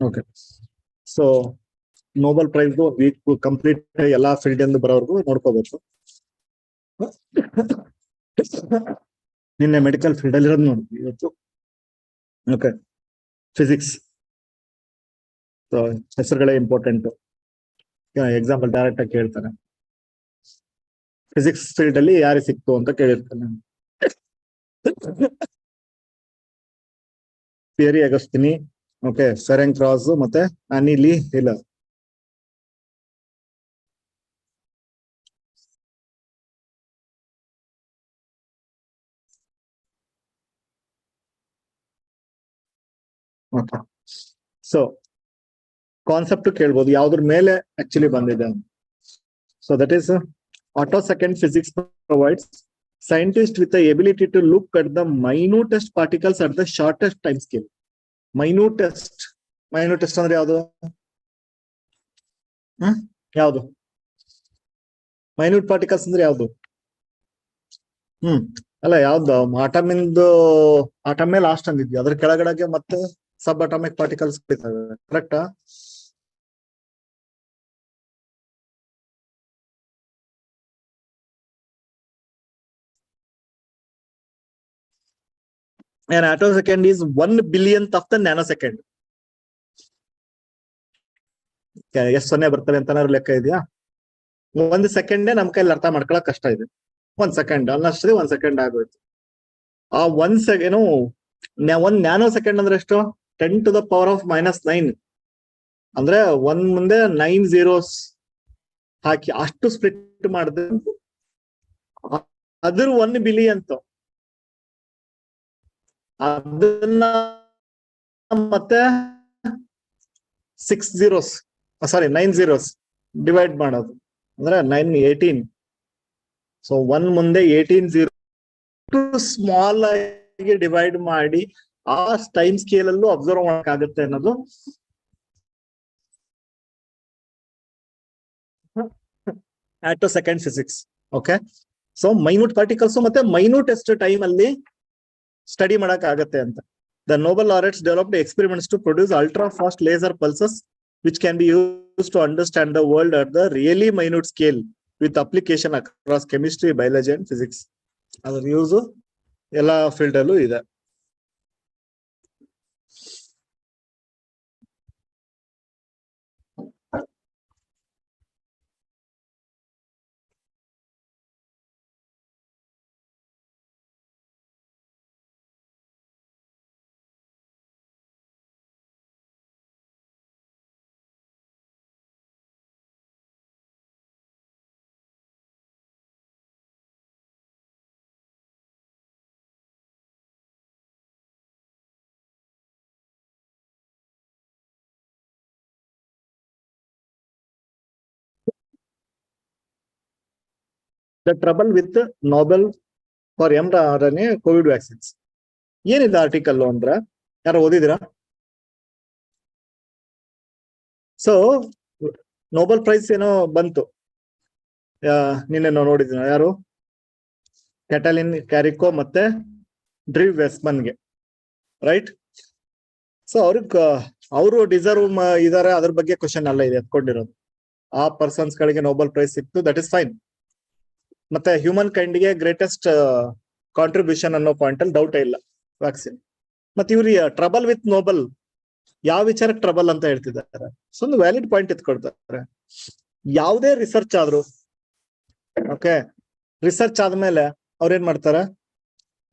Okay, so Nobel prize week complete ಎಲ್ಲಾ field ಎಂದು ಬರೋವರೆಗೂ ನೋಡ್ಕೋಬೇಕು. ನಿನ್ನೆ ಮೆಡಿಕಲ್ ಫೀಲ್ಡ್ ಅಲ್ಲಿ ಇರೋದು ನೋಡಿದ್ವಿ, ಇವತ್ತು ಓಕೆ ಫಿಸಿಕ್ಸ್ ಹೆಸರುಗಳೇ ಇಂಪಾರ್ಟೆಂಟ್. ಎಕ್ಸಾಂಪಲ್ ಡೈರೆಕ್ಟ್ ಆಗಿ ಕೇಳ್ತಾನೆ, ಫಿಸಿಕ್ಸ್ ಫೀಲ್ಡ್ ಅಲ್ಲಿ ಯಾರಿಗೆ ಸಿಕ್ತು ಅಂತ ಕೇಳಿರ್ತಾನೆ. Pierre Agostini, okay, Ferenc Krausz ಮತ್ತೆ Anne L'Huillier. Okay, so concept ಕೇಳ್ಬೋದು ಯಾವ್ದ್ರ ಮೇಲೆ ಆಕ್ಚುಲಿ ಬಂದಿದೆ. So that is Attosecond physics provides scientists with the ability to look at the minutest particles at the shortest time scale. Minutest ಅಂದ್ರೆ ಯಾವುದು? ಯಾವುದು minute particles ಅಂದ್ರೆ ಯಾವುದು? ಅಲ್ಲ, ಯಾವ್ದು ಆಟಮೇ ಲಾಸ್ಟ್ ಅಂದಿದ್ವಿ, ಅದ್ರ ಕೆಳಗಡೆಗೆ ಮತ್ತೆ ಸಬ್ ಅಟಾಮಿಕ್ ಪಾರ್ಟಿಕಲ್ಸ್ ಕರೆಕ್ಟಾ? An attosecond is 1 billionth of the nanosecond. ಎಷ್ಟು ಸೊನ್ನೆ ಬರ್ತವೆ ಅಂತ ಲೆಕ್ಕ ಇದೆಯಾ? 1 ಸೆಕೆಂಡ್ ನಮ್ ಕೈಲಿ ಅರ್ಥ ಮಾಡ್ಕೊಳಕ್ ಕಷ್ಟ ಇದೆ. 1 ಸೆಕೆಂಡ್ ಅನ್ನಷ್ಟೇ 1 ಸೆಕೆಂಡ್ ಆಗೋಯ್ತು. ಆ 1 ಸೆಕೆಂಡ್ 1 ನ್ಯಾನೋ ಸೆಕೆಂಡ್ ಅಂದ್ರೆ ಎಷ್ಟು? 10⁻⁻⁹ ಅಂದ್ರೆ 1 ಮುಂದೆ 9 zeros ಹಾಕಿ ಅಷ್ಟು ಸ್ಪ್ಲಿಟ್ ಮಾಡಿದ್ರೆ ಅದ್ರ 1 ಬಿಲಿಯನ್. ಅದನ್ನ ಮತ್ತೆ 9 zeros ಡಿವೈಡ್ ಮಾಡೋದು ಅಂದ್ರೆ 18. ಸೊ 1 ಮುಂದೆ 18 0 ಸ್ಮಾಲ್ ಆಗಿ ಡಿವೈಡ್ ಮಾಡಿ ಆ ಟೈಮ್ ಸ್ಕೇಲ್ ಅಲ್ಲೂ ಅಬ್ಸರ್ವ್ ಮಾಡಕ್ಕಾಗುತ್ತೆ ಅನ್ನೋದು Attosecond physics. Okay, so minute particles ಮತ್ತೆ ಮೈನ್ಯೂಟೆಸ್ಟ್ ಟೈಮ್ ಅಲ್ಲಿ ಸ್ಟಡಿ ಮಾಡಕ್ ಆಗತ್ತೆ ಅಂತ. The Nobel laureates developed experiments to produce ultra fast laser pulses which can be used to understand the world at the really minute scale with application across chemistry, biology and physics. ಅದರ use ಎಲ್ಲಾ field ಅಲ್ಲೂ ಇದೆ. The trouble with Nobel for mRNA COVID vaccines. ಏನಿದೆ article ಅಂದ್ರೆ ಯಾರು ಓದಿದಿರಾ? So Nobel price ಏನೋ ಬಂತು, ನಿನ್ನೆ ನಾವು ನೋಡಿದ್ವಿ. ಯಾರು? ಕ್ಯಾಟಲಿನ್ ಕ್ಯಾರಿಕೋ ಮತ್ತೆ ಡ್ರೀವ್ ವೆಸ್ಮನ್ಗೆ, ರೈಟ್? ಸೊ ಅವರು ಡಿಸರ್ವ್ ಇದಾರೆ, ಅದ್ರ ಬಗ್ಗೆ ಕ್ವಶನ್ ಅಲ್ಲ ಇದೆ ಎತ್ಕೊಂಡಿರೋದು. ಆ ಪರ್ಸನ್ಸ್ ಗಳಿಗೆ ನೋಬೆಲ್ ಪ್ರೈಸ್ ಸಿಕ್ತು, ದಟ್ ಇಸ್ ಫೈನ್. ಮತ್ತೆ ಹ್ಯೂಮನ್ ಕೈಂಡ್ಗೆ ಗ್ರೇಟೆಸ್ಟ್ ಕಾಂಟ್ರಿಬ್ಯೂಷನ್ ಅನ್ನೋ ಪಾಯಿಂಟ್ ಅಲ್ಲಿ ಡೌಟ್ ಇಲ್ಲ ವ್ಯಾಕ್ಸಿನ್. ಮತ್ತೆ ಇವ್ರಿಗೆ ಟ್ರಬಲ್ ವಿತ್ ನೋಬೆಲ್ ಯಾವ ವಿಚಾರಕ್ಕೆ ಟ್ರಬಲ್ ಅಂತ ಹೇಳ್ತಿದ್ದಾರೆ. ಸೊ ಒಂದು ವ್ಯಾಲಿಡ್ ಪಾಯಿಂಟ್ ಎತ್ಕೊಡ್ತಾರೆ. ಯಾವುದೇ ರಿಸರ್ಚ್ ಆದ್ರೂ ಓಕೆ, ರಿಸರ್ಚ್ ಆದ್ಮೇಲೆ ಅವ್ರೇನ್ ಮಾಡ್ತಾರೆ,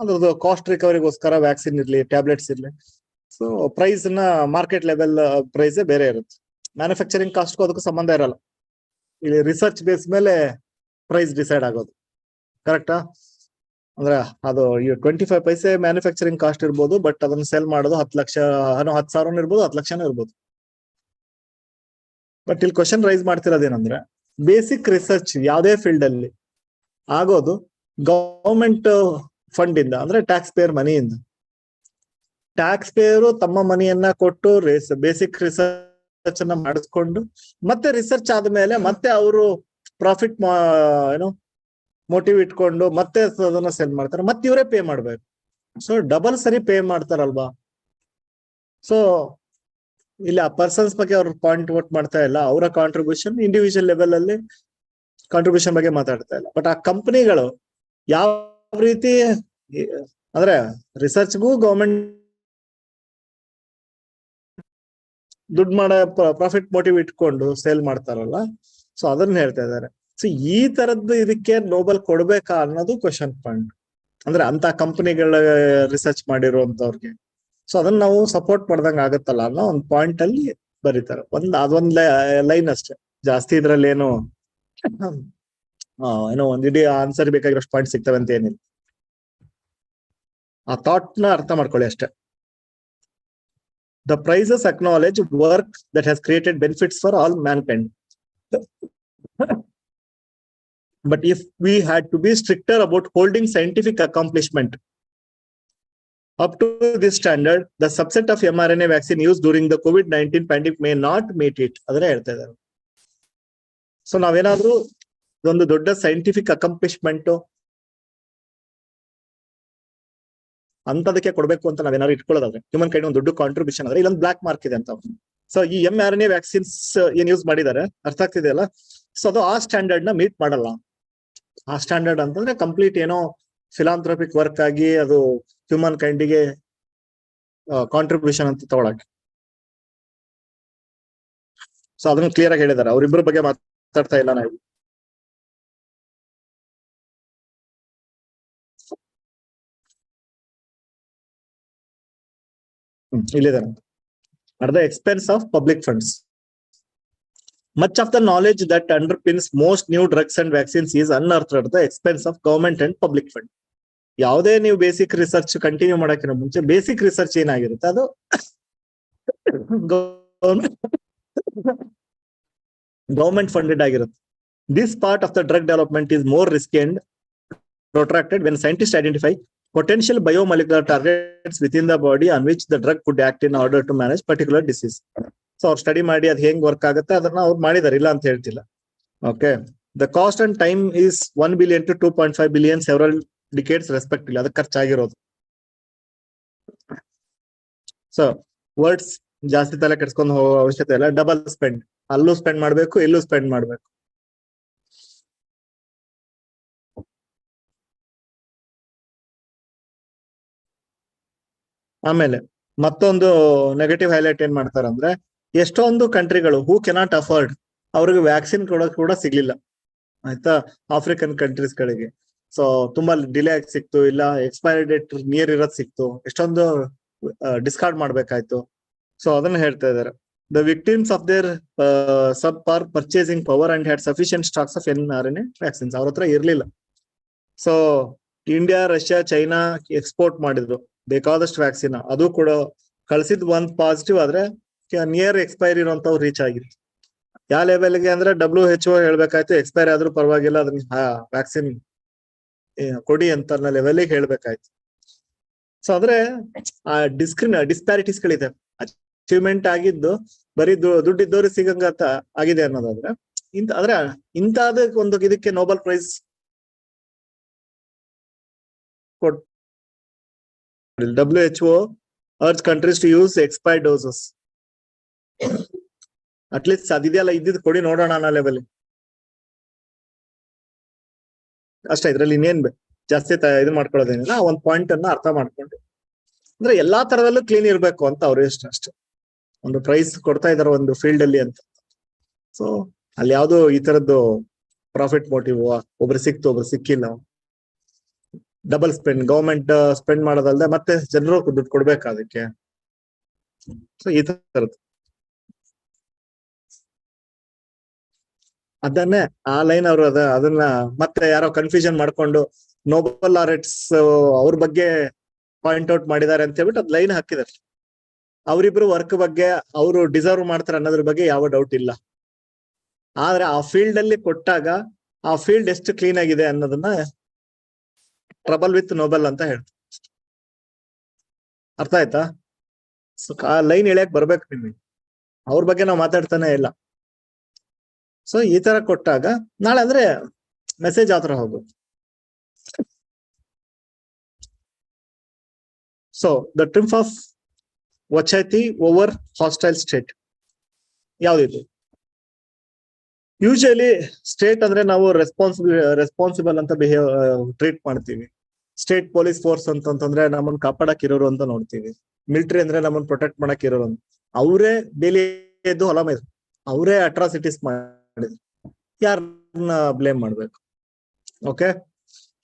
ಅದ್ರದ್ದು ಕಾಸ್ಟ್ ರಿಕವರಿಗೋಸ್ಕರ ವ್ಯಾಕ್ಸಿನ್ ಇರ್ಲಿ, ಟ್ಯಾಬ್ಲೆಟ್ಸ್ ಇರ್ಲಿ, ಸೊ ಪ್ರೈಸ್ ನ ಮಾರ್ಕೆಟ್ ಲೆವೆಲ್ ಪ್ರೈಸ್ ಬೇರೆ ಇರುತ್ತೆ. ಮ್ಯಾನುಫ್ಯಾಕ್ಚರಿಂಗ್ ಕಾಸ್ಟ್ಗೂ ಅದಕ್ಕೂ ಸಂಬಂಧ ಇರಲ್ಲ. ಇಲ್ಲಿ ರಿಸರ್ಚ್ ಬೇಸ್ ಮೇಲೆ ಪ್ರೈಸ್ ಡಿಸೈಡ್ ಆಗೋದು, ಕರೆಕ್ಟಾ? ಅಂದ್ರೆ ಅದು 25 ಪೈಸೆ ಮ್ಯಾನುಫ್ಯಾಕ್ಚರಿಂಗ್ ಕಾಸ್ಟ್ ಇರ್ಬೋದು, ಬಟ್ ಅದನ್ನ ಸೆಲ್ ಮಾಡೋದು 10 ಲಕ್ಷ 10,000 ಇರ್ಬೋದು, 10 ಲಕ್ಷನೂ ಇರ್ಬೋದು. ಬಟ್ ಇಲ್ಲಿ ಕ್ವಶನ್ ರೈಸ್ ಮಾಡ್ತಿರೋದೇನಂದ್ರೆ, ಬೇಸಿಕ್ ರಿಸರ್ಚ್ ಯಾವುದೇ ಫೀಲ್ಡ್ ಅಲ್ಲಿ ಆಗೋದು ಗವರ್ಮೆಂಟ್ ಫಂಡ್ ಇಂದ, ಅಂದ್ರೆ ಟ್ಯಾಕ್ಸ್ ಪೇಯರ್ ಮನಿಯಿಂದ. ಟ್ಯಾಕ್ಸ್ ಪೇಯರು ತಮ್ಮ ಮನಿಯನ್ನ ಕೊಟ್ಟು ಬೇಸಿಕ್ ರಿಸರ್ಚ್ ಅನ್ನ ಮಾಡಿಸ್ಕೊಂಡು, ಮತ್ತೆ ರಿಸರ್ಚ್ ಆದ್ಮೇಲೆ ಮತ್ತೆ ಅವರು ಪ್ರಾಫಿಟ್ ಮೋಟಿವ್ ಇಟ್ಕೊಂಡು ಮತ್ತೆ ಅದನ್ನ ಸೆಲ್ ಮಾಡ್ತಾರೆ, ಮತ್ತೆ ಇವರೇ ಪೇ ಮಾಡ್ಬೇಕು. ಸೊ ಡಬಲ್ ಸರಿ ಪೇ ಮಾಡ್ತಾರಲ್ವಾ. ಸೊ ಇಲ್ಲಿ ಆ ಪರ್ಸನ್ಸ್ ಬಗ್ಗೆ ಅವ್ರ ಪಾಯಿಂಟ್ ಔಟ್ ಮಾಡ್ತಾ ಇಲ್ಲ, ಅವರ ಕಾಂಟ್ರಿಬ್ಯೂಷನ್ ಇಂಡಿವಿಜುವಲ್ ಲೆವೆಲ್ ಅಲ್ಲಿ ಕಾಂಟ್ರಿಬ್ಯೂಷನ್ ಬಗ್ಗೆ ಮಾತಾಡ್ತಾ ಇಲ್ಲ. ಬಟ್ ಆ ಕಂಪನಿಗಳು ಯಾವ ರೀತಿ ಅಂದ್ರೆ ರಿಸರ್ಚ್ಗೂ ಗವರ್ಮೆಂಟ್ ದುಡ್ಡು ಮಾಡೋ ಪ್ರಾಫಿಟ್ ಮೋಟಿವ್ ಇಟ್ಕೊಂಡು ಸೇಲ್ ಮಾಡ್ತಾರಲ್ಲ, ಸೊ ಅದನ್ನ ಹೇಳ್ತಾ ಇದ್ದಾರೆ. ಸೊ ಈ ತರದ್ದು ಇದಕ್ಕೆ ನೋಬೆಲ್ ಕೊಡ್ಬೇಕಾ ಅನ್ನೋದು ಕ್ವಶನ್ ಪಾಯಿಂಟ್. ಅಂದ್ರೆ ಅಂತ ಕಂಪನಿಗಳ ರಿಸರ್ಚ್ ಮಾಡಿರುವಂತವ್ರಿಗೆ, ಸೊ ಅದನ್ನ ನಾವು ಸಪೋರ್ಟ್ ಮಾಡ್ದಂಗ ಆಗತ್ತಲ್ಲ ಅನ್ನೋ ಒಂದು ಪಾಯಿಂಟ್ ಅಲ್ಲಿ ಬರೀತಾರೆ. ಅದೊಂದ್ ಲೈನ್ ಅಷ್ಟೇ, ಜಾಸ್ತಿ ಇದ್ರಲ್ಲಿ ಏನೋ ಒಂದ್ ಇಡೀ ಆನ್ಸರ್ ಬೇಕಾಗಿರೋಷ್ಟು ಪಾಯಿಂಟ್ ಸಿಗ್ತವೆ ಅಂತ ಏನಿಲ್ಲ. ಆ ಥಾಟ್ ನ ಅರ್ಥ ಮಾಡ್ಕೊಳ್ಳಿ ಅಷ್ಟೇ. The prizes acknowledge work that has created benefits for all mankind. But if we had to be stricter about holding scientific accomplishment up to this standard, the subset of mRNA vaccine used during the COVID-19 pandemic may not meet it. ಅದನ್ನೇ ಹೇಳ್ತಾ ಇದ್ದಾರೆ. So ನಾವೇನಾದ್ರೂ ಒಂದು ದೊಡ್ಡ scientific accomplishment ಅಂತದಕ್ಕೆ ಕೊಡ್ಬೇಕು ಅಂತ ನಾವೇನಾದ್ರು ಇಟ್ಕೊಳ್ಳೋದಾದ್ರೆ, human kind ಒಂದು ದೊಡ್ಡ ಕಾಂಟ್ರಿಬ್ಯೂಷನ್ ಆದ್ರೆ ಇಲ್ಲೊಂದು ಬ್ಲಾಕ್ ಮಾರ್ಕ್ ಇದೆ ಅಂತ. ಸೊ ಈ mRNA ವ್ಯಾಕ್ಸಿನ್ಸ್ ಏನ್ ಯೂಸ್ ಮಾಡಿದ್ದಾರೆ, ಅರ್ಥ ಆಗ್ತಿದೆಯಲ್ಲ? ಸೊ ಅದು ಆ ಸ್ಟ್ಯಾಂಡರ್ಡ್ ನ ಮೀಟ್ ಮಾಡಲ್ಲ. ಆ ಸ್ಟ್ಯಾಂಡರ್ಡ್ ಅಂತಂದ್ರೆ ಕಂಪ್ಲೀಟ್ ಏನೋ ಫಿಲಾಂಥ್ರೋಪಿಕ್ ವರ್ಕ್ ಆಗಿ ಅದು ಹ್ಯೂಮನ್ ಕೈಂಡಿಗೆ ಕಾಂಟ್ರಿಬ್ಯೂಷನ್ ಅಂತ ತಗೊಳಕ್ಕೆ. ಸೊ ಅದನ್ನ ಕ್ಲಿಯರ್ ಆಗಿ ಹೇಳಿದ್ದಾರೆ. ಅವ್ರಿಬ್ರ ಬಗ್ಗೆ ಮಾತಾಡ್ತಾ ಇಲ್ಲ ನಾವು. ಇಲ್ಲಿದೆ, at the expense of public funds. Much of the knowledge that underpins most new drugs and vaccines is unearthed at the expense of government and public fund. ಯಾವುದೇ ನೀವು ಬೇಸಿಕ್ ರಿಸರ್ಚ್ ಕಂಟಿನ್ಯೂ ಮಾಡಕ್ಕಿಂತ ಮುಂಚೆ ಬೇಸಿಕ್ ರಿಸರ್ಚ್ ಏನಾಗಿರುತ್ತೆ ಅದು government funded ಆಗಿರುತ್ತೆ. This part of the drug development is more risky and protracted when scientists identify potential biomolecular targets within the body on which the drug could act in order to manage particular disease. So ಅವ್ರು study ಮಾಡಿ ಅದು ಹೆಂಗ್ work ಆಗುತ್ತೆ ಅದನ್ನ ಅವ್ರು ಮಾಡಿದಾರೆ, ಇಲ್ಲ ಅಂತ ಹೇಳ್ತಿಲ್ಲ. Okay, the cost and time is 1 billion to 2.5 billion several decades respectively. ಅದಕ್ಕೆ ಖರ್ಚಾಗಿರೋದು. ಸೊ ವರ್ಡ್ಸ್ ಜಾಸ್ತಿ ತಲೆ ಕೆಡ್ಸ್ಕೊಂಡು ಹೋಗೋ ಅವಶ್ಯಕತೆ ಇಲ್ಲ. ಡಬಲ್ ಸ್ಪೆಂಡ್, ಅಲ್ಲೂ ಸ್ಪೆಂಡ್ ಮಾಡ್ಬೇಕು, ಇಲ್ಲೂ ಸ್ಪೆಂಡ್ ಮಾಡ್ಬೇಕು. ಆಮೇಲೆ ಮತ್ತೊಂದು ನೆಗೆಟಿವ್ ಹೈಲೈಟ್ ಏನ್ ಮಾಡ್ತಾರಂದ್ರೆ, ಎಷ್ಟೊಂದು ಕಂಟ್ರಿಗಳು ಹೂ ಕೆನಾಟ್ ಅಫೋರ್ಡ್, ಅವ್ರಿಗೆ ವ್ಯಾಕ್ಸಿನ್ ಕೊಡೋಕ್ ಕೂಡ ಸಿಗ್ಲಿಲ್ಲ. ಆಯ್ತಾ, ಆಫ್ರಿಕನ್ ಕಂಟ್ರೀಸ್ ಗಳಿಗೆ. ಸೊ ತುಂಬಾ ಡಿಲೇ ಆಗಿ ಸಿಕ್ತು, ಇಲ್ಲ ಎಕ್ಸ್ಪೈರಿ ಡೇಟ್ ನಿಯರ್ ಇರೋದ್ ಸಿಕ್ತು, ಎಷ್ಟೊಂದು ಡಿಸ್ಕಾರ್ಡ್ ಮಾಡ್ಬೇಕಾಯ್ತು. ಸೊ ಅದನ್ನ ಹೇಳ್ತಾ ಇದಾರೆ. ದ ವಿಕ್ಟಿಮ್ಸ್ ಆಫ್ ದೇರ್ ಸಬ್ ಪಾರ್ purchasing power and had sufficient stocks of mRNA vaccines. ಅವ್ರ ಹತ್ರ ಇರ್ಲಿಲ್ಲ. So India, Russia, China export ಮಾಡಿದ್ರು ಬೇಕಾದಷ್ಟು ವ್ಯಾಕ್ಸಿನ್. ಅದು ಕೂಡ ಕಳ್ಸಿದ್ ಒಂದ್ ಪಾಸಿಟಿವ್ ಆದ್ರೆ ನಿಯರ್ ಎಕ್ಸ್ಪೈರಿ ಇರುವಂತವ್ರು ರೀಚ್ ಆಗಿತ್ತು. ಯಾವ ಲೆವೆಲ್ಗೆ ಅಂದ್ರೆ WHO ಹೇಳ್ಬೇಕಾಯ್ತು, ಎಕ್ಸ್ಪೈರಿ ಆದ್ರೂ ಪರವಾಗಿಲ್ಲ ಅದನ್ನ ವ್ಯಾಕ್ಸಿನ್ ಕೊಡಿ ಅಂತ ಲೆವೆಲ್ಗೆ ಹೇಳ್ಬೇಕಾಯ್ತು. ಸೊ ಅಂದ್ರೆ ಆ ಡಿಸ್ಪ್ಯಾರಿಟೀಸ್ ಗಳಿದೆ. ಅಚೀವ್ಮೆಂಟ್ ಆಗಿದ್ದು ಬರೀ ದುಡ್ಡಿದ್ದವ್ರಿಗೆ ಸಿಗಂಗತ್ತ ಆಗಿದೆ ಅನ್ನೋದಾದ್ರೆ, ಇಂತಾದ ಒಂದು ಇದಕ್ಕೆ ನೋಬೆಲ್ ಪ್ರೈಸ್ ಕೊಡ್. WHO urged countries to use expired doses. At least ಅದಿದೆಯಲ್ಲ ಇದ್ದಿದ್ದು ಕೊಡಿ ನೋಡೋಣ ಅನ್ನೋ ಲೆವೆಲ್ ಅಷ್ಟೇ. ಇದ್ರಲ್ಲಿ ಇನ್ನೇನ್ ಜಾಸ್ತಿ ಇದು ಮಾಡ್ಕೊಳ್ಳೋದೇನಿಲ್ಲ. ಒಂದ್ ಪಾಯಿಂಟ್ ಅನ್ನ ಅರ್ಥ ಮಾಡ್ಕೊಂಡು ಅಂದ್ರೆ ಎಲ್ಲಾ ತರದಲ್ಲೂ ಕ್ಲೀನ್ ಇರ್ಬೇಕು ಅಂತ ಅವ್ರು ಅಷ್ಟೇ. ಒಂದು ಪ್ರೈಸ್ ಕೊಡ್ತಾ ಇದಾರೆ ಒಂದು ಫೀಲ್ಡ್ ಅಲ್ಲಿ ಅಂತ. ಸೊ ಅಲ್ಲಿ ಯಾವ್ದು ಈ ತರದ್ದು ಪ್ರಾಫಿಟ್ ಮೋಟಿವ್ ಒಬ್ರು ಸಿಕ್ತು ಒಬ್ರು ಸಿಕ್ಕಿಲ್ಲ, ಡಬಲ್ ಸ್ಪೆಂಡ್, ಗವರ್ಮೆಂಟ್ ಸ್ಪೆಂಡ್ ಮಾಡೋದಲ್ದೆ ಮತ್ತೆ ಜನರು ದುಡ್ಡು ಕೊಡ್ಬೇಕು ಅದಕ್ಕೆ. ಸೊ ಈ ತರದ್ದು ಅದನ್ನೇ ಆ ಲೈನ್ ಅವರು ಅದನ್ನ ಮತ್ತೆ ಯಾರೋ ಕನ್ಫ್ಯೂಷನ್ ಮಾಡ್ಕೊಂಡು ನೋಬಲ್ ಲಾರೆಟ್ಸ್ ಅವ್ರ ಬಗ್ಗೆ ಪಾಯಿಂಟ್ ಔಟ್ ಮಾಡಿದ್ದಾರೆ ಅಂತ ಹೇಳ್ಬಿಟ್ಟು ಅದ್ ಲೈನ್ ಹಾಕಿದಾರೆ. ಅವರಿಬ್ರು ವರ್ಕ್ ಬಗ್ಗೆ ಅವರು ಡಿಸರ್ವ್ ಮಾಡ್ತಾರೆ ಅನ್ನೋದ್ರ ಬಗ್ಗೆ ಯಾವ ಡೌಟ್ ಇಲ್ಲ. ಆದ್ರೆ ಆ ಫೀಲ್ಡ್ ಅಲ್ಲಿ ಕೊಟ್ಟಾಗ ಆ ಫೀಲ್ಡ್ ಎಷ್ಟು ಕ್ಲೀನ್ ಆಗಿದೆ ಅನ್ನೋದನ್ನ ಟ್ರಬಲ್ ವಿತ್ ನೋಬಲ್ ಅಂತ ಹೇಳ್ತಾರೆ. ಅರ್ಥ ಆಯ್ತಾ? ಸೊ ಆ ಲೈನ್ ಎಳೆಯಕ್ ಬರ್ಬೇಕು ನಿಮ್ಗೆ. ಅವ್ರ ಬಗ್ಗೆ ನಾವು ಮಾತಾಡ್ತಾನೆ ಇಲ್ಲ. ಸೊ ಈ ತರ ಕೊಟ್ಟಾಗ ನಾಳೆ ಅಂದ್ರೆ ಮೆಸೇಜ್ ಆತರ ಹೋಗುತ್ತೆ. So the triumph of Vachathi over hostile state ಯಾವ್ದಿದು? ಯೂಶಲಿ ಸ್ಟೇಟ್ ಅಂದ್ರೆ ನಾವು ರೆಸ್ಪಾನ್ಸಿಬಲ್ ಅಂತ ಟ್ರೀಟ್ ಮಾಡ್ತೀವಿ. ಸ್ಟೇಟ್ ಪೊಲೀಸ್ ಫೋರ್ಸ್ ಅಂತಂದ್ರೆ ನಮ್ಮನ್ನ ಕಾಪಾಡಕ್ ಇರೋರು ಅಂತ ನೋಡ್ತೀವಿ. ಮಿಲಿಟರಿ ಅಂದ್ರೆ ನಮ್ಮನ್ನ ಪ್ರೊಟೆಕ್ಟ್ ಮಾಡಕ್ ಇರೋರು ಅಂತ. ಅವರೇ ಡೈಲಿ ಎದ್ದು ಹೊಲ ಮೇಯ್ದು ಅವರೇ ಅಟ್ರಾಸಿಟೀಸ್ ಮಾಡಿದ್ರು, ಯಾರನ್ನ ಬ್ಲೇಮ್ ಮಾಡ್ಬೇಕು? ಓಕೆ,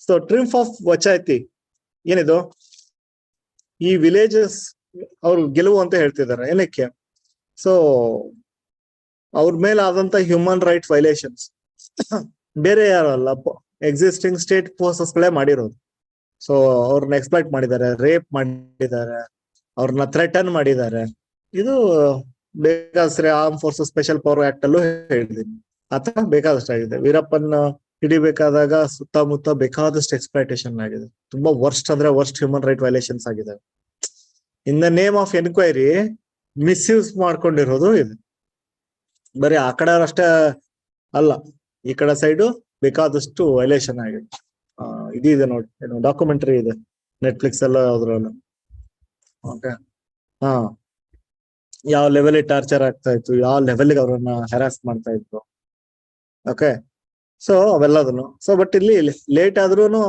ಸೊ ಟ್ರಿಂಫ್ ಆಫ್ ವಚಾತಿ ಏನಿದು? ಈ ವಿಲೇಜಸ್ ಅವ್ರು ಗೆಲುವು ಅಂತ ಹೇಳ್ತಿದ್ದಾರೆ. ಏನಕ್ಕೆ? ಸೊ ಅವ್ರ ಮೇಲೆ ಆದಂತ ಹ್ಯೂಮನ್ ರೈಟ್ ವೈಲೇಷನ್ಸ್ ಬೇರೆ ಯಾರಲ್ಲ, ಎಕ್ಸಿಸ್ಟಿಂಗ್ ಸ್ಟೇಟ್ ಫೋರ್ಸಸ್ ಗಳೇ ಮಾಡಿರೋದು. ಸೊ ಅವ್ರನ್ನ ಎಕ್ಸ್ಪ್ಲೈಟ್ ಮಾಡಿದ್ದಾರೆ, ರೇಪ್ ಮಾಡಿದ್ದಾರೆ, ಅವ್ರನ್ನ ಥ್ರೆಟನ್ ಮಾಡಿದ್ದಾರೆ. ಇದು ಬೇಕಾದಷ್ಟೇ arm forces special power act ಅಲ್ಲೂ ಹೇಳಿದೀನಿ. ಆತರ ಬೇಕಾದಷ್ಟಾಗಿದೆ. ವೀರಪ್ಪನ್ ಹಿಡಿಬೇಕಾದಾಗ ಸುತ್ತಮುತ್ತ ಬೇಕಾದಷ್ಟು ಎಕ್ಸ್ಪ್ಲೈಟೇಷನ್ ಆಗಿದೆ. ತುಂಬಾ ವರ್ಸ್ಟ್ ಅಂದ್ರೆ ವರ್ಸ್ಟ್ ಹ್ಯೂಮನ್ ರೈಟ್ ವೈಲೇಷನ್ಸ್ ಆಗಿದೆ. In the name of enquiry misuse ಮಾಡ್ಕೊಂಡಿರೋದು ಇದು. ಬರೀ ಆ ಕಡೆ ಅಷ್ಟೇ ಅಲ್ಲ, ಈ ಕಡೆ ಸೈಡು ಬೇಕಾದಷ್ಟು ವೈಲೇಷನ್ ಆಗಿದೆ. ಇದೆ ನೋಡಿ, ಏನು ಡಾಕ್ಯುಮೆಂಟರಿ ಇದೆ ನೆಟ್ಫ್ಲಿಕ್ಸ್ ಎಲ್ಲ ಅದ್ರಲ್ಲ. ಓಕೆ, ಹಾ, ಯಾವ ಲೆವೆಲ್ ಟಾರ್ಚರ್ ಆಗ್ತಾ ಇತ್ತು, ಯಾವ ಲೆವೆಲ್ಗೆ ಅವ್ರನ್ನ ಹ್ಯಾರಾಸ್ ಮಾಡ್ತಾ ಇತ್ತು. ಓಕೆ, ಸೊ ಅವೆಲ್ಲದನ್ನು. ಸೊ ಬಟ್ ಇಲ್ಲಿ ಲೇಟ್ ಆದ್ರೂನು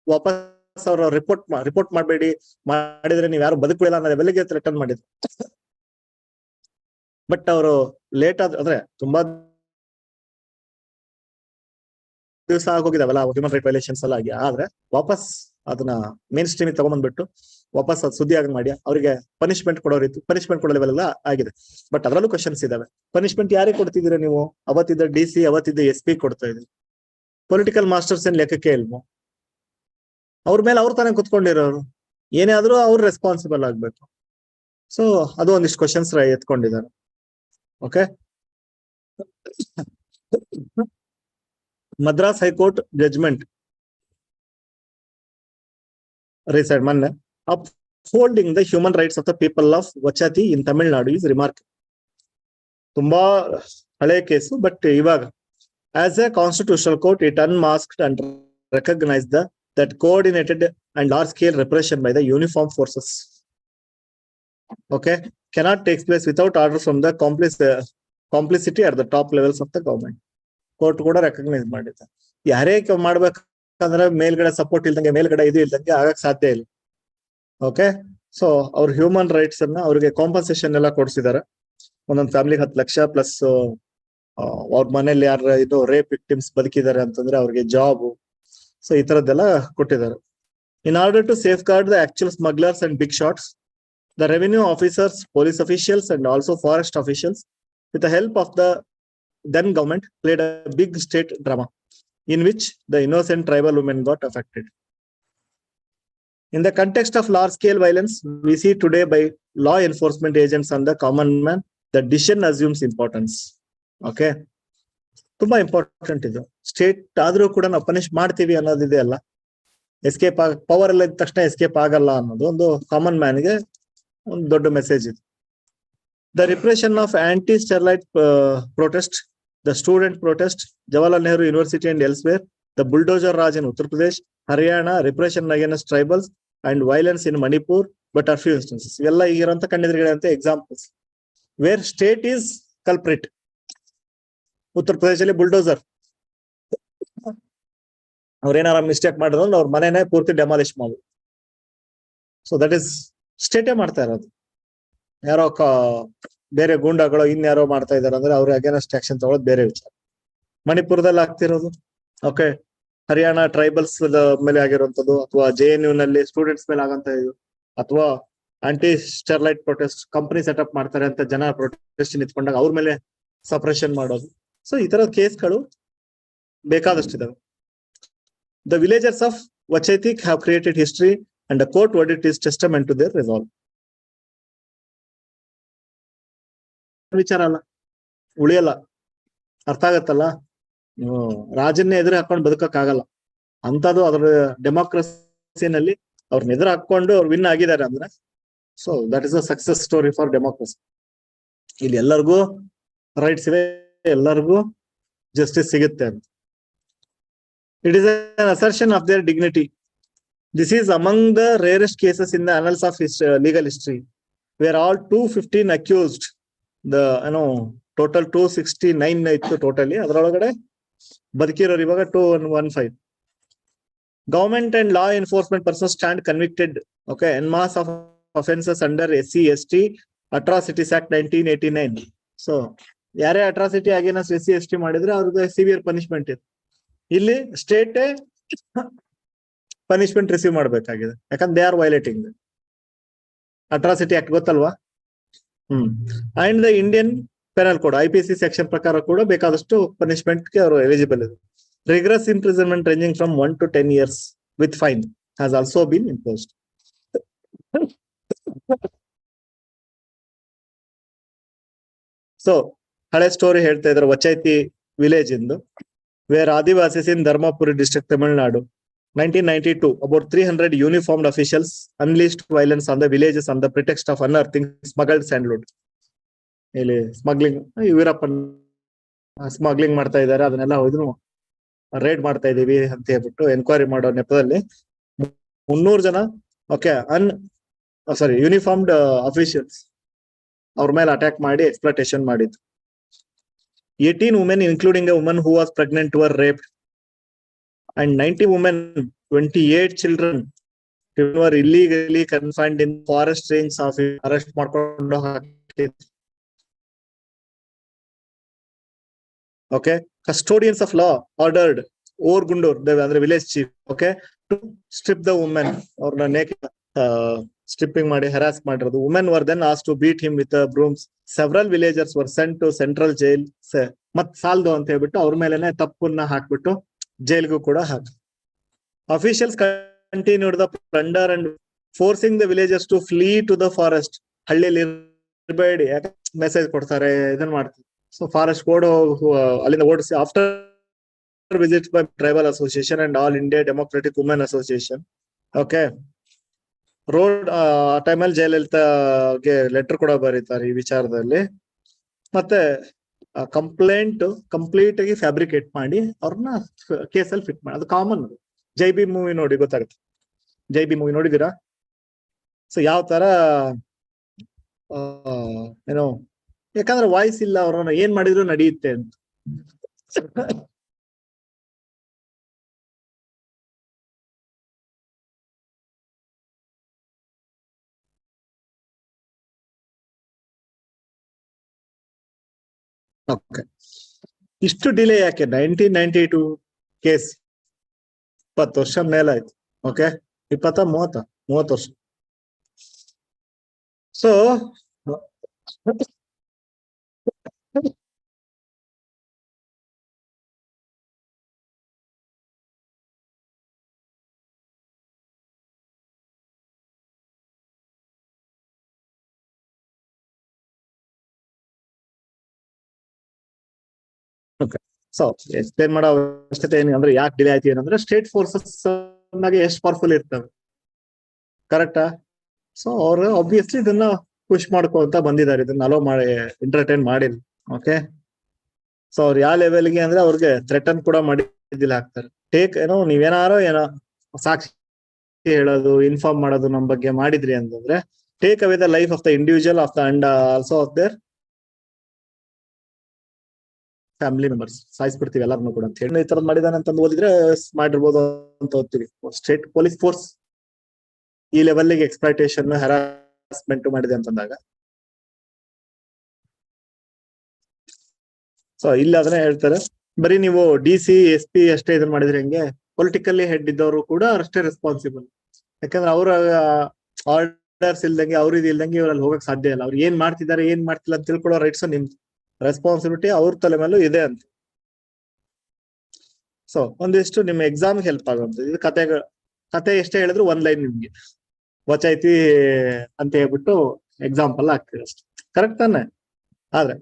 ವಾಪಸ್ ಅವ್ರ ರಿಪೋರ್ಟ್ ಮಾಡಬೇಡಿ, ಮಾಡಿದ್ರೆ ನೀವ್ ಯಾರು ಬದುಕುಳಿಲ್ಲ ಅನ್ನೋ ಲೆವೆಲ್ಗೆ ರಿಟರ್ನ್ ಮಾಡಿದ್ರು. ಬಟ್ ಅವರು ಲೇಟ್ ಅಂದ್ರೆ ತುಂಬಾ ದಿವಸ ಆಗೋಗಿದಾವಲ್ಲ ಹ್ಯೂಮನ್ ರೈಟ್ ವೈಲೇಷನ್ಸ್ ಎಲ್ಲ ಆಗಿ. ಆದ್ರೆ ವಾಪಸ್ ಅದನ್ನ ಮೇನ್ ಸ್ಟ್ರೀಮಿಗೆ ತಗೊಂಡ್ಬಂದ್ಬಿಟ್ಟು ವಾಪಸ್ ಅದು ಸುದ್ದಿ ಆಗಿ ಮಾಡಿ ಅವರಿಗೆ ಪನಿಷ್ಮೆಂಟ್ ಕೊಡೋ ರೀತಿ ಪನಿಷ್ಮೆಂಟ್ ಕೊಡೋ ಲೆವೆಲ್ ಎಲ್ಲ ಆಗಿದೆ. ಬಟ್ ಅದರಲ್ಲೂ ಕ್ವಶನ್ಸ್ ಇದಾವೆ. ಪನಿಷ್ಮೆಂಟ್ ಯಾರಿಗೆ ಕೊಡ್ತಿದ್ದೀರಾ ನೀವು? ಅವತ್ತಿದ್ದ DC, ಅವತ್ತಿದ್ದ SP ಕೊಡ್ತಾ ಇದ್ರಿ. ಪೊಲಿಟಿಕಲ್ ಮಾಸ್ಟರ್ಸ್ ಏನ್ ಲೆಕ್ಕಕ್ಕೆ ಇಲ್ವೋ? ಅವ್ರ ಮೇಲೆ ಅವ್ರು ತಾನೇ ಕುತ್ಕೊಂಡಿರೋರು. ಏನೇ ಆದ್ರೂ ಅವ್ರು ರೆಸ್ಪಾನ್ಸಿಬಲ್ ಆಗ್ಬೇಕು. ಸೊ ಅದು ಒಂದಿಷ್ಟು ಕ್ವಶನ್ಸ್ ಎತ್ಕೊಂಡಿದ್ದಾರೆ. Okay, Madras high court judgment recent ಮೊನ್ನೆ upholding the human rights of the people of Vachati in Tamil Nadu is remarkable. ತುಂಬಾ ಹಳೆ ಕೇಸು, ಬಟ್ ಇವಾಗ as a constitutional court it unmasked and recognized that coordinated and large scale repression by the uniformed forces, okay, cannot take place without order from the complicity at the top levels of the government. Court ಕೂಡ recognise ಮಾಡಿದೆ. ಯಾರೇ ಮಾಡ್ಬೇಕಂದ್ರೆ ಮೇಲ್ಗಡೆ support ಇಲ್ದಂಗೆ, ಮೇಲ್ಗಡೆ ಇದು ಇಲ್ದಂಗೆ ಆಗಕ್ ಸಾಧ್ಯ ಇಲ್ಲ. ಓಕೆ, ಸೊ ಅವ್ರ ಹ್ಯೂಮನ್ ರೈಟ್ಸ್ ಅನ್ನ ಅವ್ರಿಗೆ ಕಾಂಪನ್ಸೇಷನ್ ಎಲ್ಲ ಕೊಡ್ಸಿದ್ದಾರೆ. ಒಂದೊಂದು ಫ್ಯಾಮಿಲಿಗೆ 10 ಲಕ್ಷ ಪ್ಲಸ್ ಅವ್ರ ಮನೇಲಿ ಯಾರ ಇದು ರೇಪ್ ವಿಕ್ಟಿಮ್ಸ್ ಬದುಕಿದ್ದಾರೆ ಅಂತಂದ್ರೆ ಅವ್ರಿಗೆ ಜಾಬ್. ಸೊ ಈ ತರದ್ದೆಲ್ಲ ಕೊಟ್ಟಿದ್ದಾರೆ. In order to safeguard the actual smugglers and big shots, the revenue officers, police officials and also forest officials with the help of the then government played a big state drama in which the innocent tribal women got affected. In the context of large scale violence we see today by law enforcement agents and the common man, the decision assumes importance. Okay, ತುಂಬಾ important ಇದು. State ಆದ್ರೂ ಕೂಡ ನಾವು punish ಮಾಡ್ತೀವಿ ಅನ್ನೋದಿದೆ ಅಲ್ಲ, escape power ಎಲ್ಲ ಇದ್ದ ತಕ್ಷಣ ಎಸ್ಕೇಪ್ ಆಗಲ್ಲ ಅನ್ನೋದು ಒಂದು ಕಾಮನ್ ಮ್ಯಾನ್ಗೆ ಒಂದು ದೊಡ್ಡ ಮೆಸೇಜ್ ಇದು. The repression of anti-Sterlite protest, the student protest, Jawaharlal Nehru University and elsewhere, the bulldozer Raj in Uttar Pradesh, Haryana, repression against tribals and violence in Manipur, but a few instances. Ivella iranta kandidirante examples where state is culprit. ಉತ್ತರ ಪ್ರದೇಶದಲ್ಲಿ bulldozer, ಅವ್ರೇನಾರ mistake ಮಾಡಿದ್ರು ಅವ್ರ ಮನೆನೇ ಪೂರ್ತಿ demolish ಮಾಡೋದು. So that is ಸ್ಟೇಟೇ ಮಾಡ್ತಾ ಇರೋದು. ಯಾರೋ ಬೇರೆ ಗೂಂಡಾಗಳು ಇನ್ಯಾರೋ ಮಾಡ್ತಾ ಇದಾರೆ ಅಂದ್ರೆ ಅವ್ರ ಅಗೇನೆಸ್ಟ್ ಆಕ್ಷನ್ ತಗೊಳ್ಳೋದು ಬೇರೆ ವಿಚಾರ. ಮಣಿಪುರದಲ್ಲಿ ಆಗ್ತಿರೋದು, ಓಕೆ, ಹರಿಯಾಣ ಟ್ರೈಬಲ್ಸ್ ಮೇಲೆ ಆಗಿರುವಂತದ್ದು, ಅಥವಾ JNU ನಲ್ಲಿ ಸ್ಟೂಡೆಂಟ್ಸ್ ಮೇಲೆ ಆಗಂತ ಇದು, ಅಥವಾ anti Sterlite protest, company set up ಮಾಡ್ತಾರೆ ಅಂತ ಜನ ಪ್ರೊಟೆಸ್ಟ್ ನಿಂತ್ಕೊಂಡಾಗ ಅವ್ರ ಮೇಲೆ ಸಪ್ರೆಷನ್ ಮಾಡೋದು. ಸೊ ಈ ತರದ ಕೇಸ್ಗಳು ಬೇಕಾದಷ್ಟಿದಾವೆ. The villagers of Vachaitik have created history and the court verdict is testament to their resolve. ವಿಚಾರ ಅಲ್ಲ, ಉಳಿಯಲ್ಲ, ಅರ್ಥ ಆಗತ್ತಲ್ಲ. ರಾಜನ್ನೇ ಎದುರು ಹಾಕೊಂಡು ಬದುಕಕ್ ಆಗಲ್ಲ ಅಂತದ್ದು. ಅದ್ರ ಡೆಮೋಕ್ರಸಿನಲ್ಲಿ ಅವ್ರನ್ನ ಎದುರು ಹಾಕೊಂಡು ಅವ್ರು ವಿನ್ ಆಗಿದ್ದಾರೆ ಅಂದ್ರೆ, so that is a success story for democracy. ಇಲ್ಲಿ ಎಲ್ಲರಿಗೂ ರೈಟ್ಸ್ ಇದೆ, ಎಲ್ಲರಿಗೂ ಜಸ್ಟಿಸ್ ಸಿಗುತ್ತೆ ಅಂತ. It is an assertion of their dignity. This is among the rarest cases in the annals of legal history, where all 215 accused, the total 269 ಇತ್ತು totally, ಅದರೊಳಗಡೆ ಬದುಕಿರೋರು ಇವಾಗ 215. Government and law enforcement persons stand convicted, okay, en masse of offenses under SC/ST Atrocities Act 1989. So ಯಾರೇ atrocity against SC/ST ಮಾಡಿದ್ರೆ ಅವ್ರಿಗೆ severe punishment ಇದೆ. ಇಲ್ಲಿ state punishment receive ಮಾಡ್ಬೇಕಾಗಿದೆ, ಯಾಕಂದ್ರೆ they are violating atrocity act, ಗೊತ್ತಲ್ವಾ? And the Indian penal code IPC section ಪ್ರಕಾರ ಕೂಡ ಬೇಕಾದಷ್ಟು ಪನಿಷ್ಮೆಂಟ್ ಗೆ ಅವರು ಎಲಿಜಿಬಲ್ ಇದೆ. Rigorous imprisonment ranging from 1 to 10 years with fine has also been imposed. So ಹಳೆ ಸ್ಟೋರಿ ಹೇಳ್ತಾ ಇದ್ರು ವಚೈತಿ ವಿಲೇಜ್ ಇಂದು, where Adivasis in Dharmapuri district, Tamil Nadu, 1992, about 300 uniformed officials unleashed violence on the villages on the pretext of unearthing smuggled sandalwood. ಇಲ್ಲಿ smuggling, Veerappa smuggling ಮಾಡ್ತಾ ಇದ್ದಾರೆ, ಅದನ್ನೆಲ್ಲ ಹೋದ್ರು raid ಮಾಡ್ತಾ ಇದೀವಿ ಅಂತ ಹೇಳ್ಬಿಟ್ಟು ಎನ್ಕ್ವೈರಿ ಮಾಡೋ ನೆಪದಲ್ಲಿ 300 ಜನ ಯೂನಿಫಾರ್ಮ್ಡ್ ಅಫಿಷಿಯಲ್ಸ್ ಅವ್ರ ಮೇಲೆ ಅಟ್ಯಾಕ್ ಮಾಡಿ ಎಕ್ಸ್ಪ್ಲಾಟೇಷನ್ ಮಾಡಿದ್ರು. 18 women, including a woman who was pregnant, were raped, and 90 women, 28 children were illegally confined in forest range of arrest ಮಾಡ್ಕೊಂಡು ಹಾಕಿದ್ರು. Okay, custodians of law ordered Or Gundur, ಅಂದ್ರೆ village chief, okay, to strip the woman, ಅವ್ರನ್ನ naked stripping ಮಾಡಿ harass ಮಾಡಿರೋದು. Women were then asked to beat him with brooms. Several villagers were sent to central jail. ಮತ್ ಸಾಲ್ದು ಅಂತ ಹೇಳ್ಬಿಟ್ಟು ಅವ್ರ ಮೇಲೆನೆ ತಪ್ಪನ್ನ ಹಾಕ್ಬಿಟ್ಟು ಜೈಲ್ಗೂ ಕೂಡ ಹಾಕಿ. Officials continued the plunder and forcing the villagers to flee to the forest. ಹಳ್ಳಿಯಲ್ಲಿ ಇರಬೇಡಿ, ಮೆಸೇಜ್ ಕೊಡ್ತಾರೆ, ಇದನ್ನ ಮಾಡ್ತಾರೆ. ಸೊ ಫಾರೆಸ್ಟ್ ಕೋಡ್ ಅಲ್ಲಿಂದ ಓಡಿಸಿ. After visit by tribal association and all India democratic women association, okay, road ಆ ಟೈಮಲ್ಲಿ ಜಯಲಲಿತಾಗೆ ಲೆಟರ್ ಕೂಡ ಬರೀತಾರೆ ಈ ವಿಚಾರದಲ್ಲಿ. ಮತ್ತೆ ಕಂಪ್ಲೇಂಟ್ ಕಂಪ್ಲೀಟ್ ಆಗಿ ಫ್ಯಾಬ್ರಿಕೇಟ್ ಮಾಡಿ ಅವ್ರನ್ನ ಕೇಸಲ್ಲಿ ಫಿಟ್ ಮಾಡಿ. ಅದು ಕಾಮನ್. JB ಮೂವಿ ನೋಡಿ ಗೊತ್ತಾಗುತ್ತೆ. JB movie ನೋಡಿದೀರಾ? ಸೊ ಯಾವ ತರ ಏನೋ, ಯಾಕಂದ್ರೆ ವಾಯ್ಸ್ ಇಲ್ಲ, ಅವ್ರನ್ನ ಏನ್ ಮಾಡಿದ್ರು ನಡೆಯುತ್ತೆ ಅಂತ. ಓಕೆ, ಇಷ್ಟು ಡಿಲೇ ಯಾಕೆ? 1992 ಕೇಸ್ 20 ವರ್ಷ ಮೇಲಾಯ್ತು. ಓಕೆ, 30 ವರ್ಷ. ಸೊ ಸೊ ಎಕ್ಸ್ಪ್ಲೇನ್ ಮಾಡೋ ಅವಶ್ಯಕತೆ ಏನು ಅಂದ್ರೆ, ಯಾಕೆ ಡಿಲೇ ಆಯ್ತು ಏನಂದ್ರೆ, ಸ್ಟೇಟ್ ಫೋರ್ಸಸ್ ಎಷ್ಟು ಪವರ್ಫುಲ್ ಇರ್ತವೆ, ಕರೆಕ್ಟಾ? ಸೊ ಅವ್ರು ಆಬ್ವಿಯಸ್ಲಿ ಇದನ್ನ ಪುಷ್ ಮಾಡ್ಕೊಂತ ಬಂದಿದ್ದಾರೆ, ಇದನ್ನ ಅಲೋ ಮಾಡಿ ಎಂಟರ್ಟೈನ್ ಮಾಡಿಲ್ಲ. ಓಕೆ, ಸೊ ಅವ್ರು ಯಾವ ಲೆವೆಲ್ಗೆ ಅಂದ್ರೆ ಅವ್ರಿಗೆ ಥ್ರೆಟನ್ ಕೂಡ ಮಾಡಿದ್ದಿಲ್ಲ, ಹಾಕ್ತಾರೆ. ನೀವೇನಾರೋ ಸಾಕ್ಷಿ ಹೇಳೋದು, ಇನ್ಫಾರ್ಮ್ ಮಾಡೋದು ನಮ್ ಬಗ್ಗೆ ಮಾಡಿದ್ರಿ ಅಂತಂದ್ರೆ, take away the life of the individual of the and also of their family members ಸಾಯಿಸ್ಬಿಡ್ತೀವಿ ಎಲ್ಲಾರನ್ನೂ ಕೂಡ ಅಂತ ಹೇಳಿ ಈ ತರದ್ ಮಾಡಿದಾನೆ ಅಂತಂದು ಓದಿದ್ರೆ ಮಾಡಿರ್ಬೋದು ಅಂತ ಓದ್ತೀವಿ. ಸ್ಟೇಟ್ ಪೊಲೀಸ್ ಫೋರ್ಸ್ ಈ ಲೆವೆಲ್ಗೆ ಎಕ್ಸ್ಪ್ಲಾಯ್ಟೇಷನ್ ಹರಾಸ್ಮೆಂಟ್ ಮಾಡಿದೆ ಅಂತಂದಾಗ ಸೊ ಇಲ್ಲಿ ಅದನ್ನೇ ಹೇಳ್ತಾರೆ. ಬರೀ ನೀವು DC SP ಅಷ್ಟೇ ಇದನ್ನ ಮಾಡಿದ್ರೆ ಹೆಂಗೆ, ಪೊಲಿಟಿಕಲಿ ಹೆಡ್ ಇದ್ದವರು ಕೂಡ ಅಷ್ಟೇ ರೆಸ್ಪಾನ್ಸಿಬಲ್. ಯಾಕಂದ್ರೆ ಅವ್ರ ಆರ್ಡರ್ಸ್ ಇಲ್ದಂಗೆ ಅವ್ರ ಇದು ಇಲ್ದಂಗೆ ಇವ್ರಲ್ಲಿ ಹೋಗಕ್ ಸಾಧ್ಯ ಇಲ್ಲ. ಅವ್ರು ಏನ್ ಮಾಡ್ತಿದ್ದಾರೆ ಏನ್ ಮಾಡ್ತಿಲ್ಲ ಅಂತ ತಿಳ್ಕೊಳ್ಳೋ ರೈಟ್ಸ್ ನಿಮ್ದು, ರೆಸ್ಪಾನ್ಸಿಬಿಲಿಟಿ ಅವ್ರ ತಲೆ ಮೇಲೂ ಇದೆ ಅಂತ. ಸೊ ಒಂದಿಷ್ಟು ನಿಮ್ಮ ಎಕ್ಸಾಮ್ಗೆ ಹೆಲ್ಪ್ ಆಗುವಂಥದ್ದು. ಇದು ಕತೆ ಎಷ್ಟೇ ಹೇಳಿದ್ರು ಒಂದ್ ಲೈನ್ ನಿಮ್ಗೆ ವಚೈತಿ ಅಂತ ಹೇಳ್ಬಿಟ್ಟು ಎಕ್ಸಾಂಪಲ್ ಆಗ್ತದೆ ಅಷ್ಟೆ. ಕರೆಕ್ಟ್ ತಾನೆ? ಆದ್ರೆ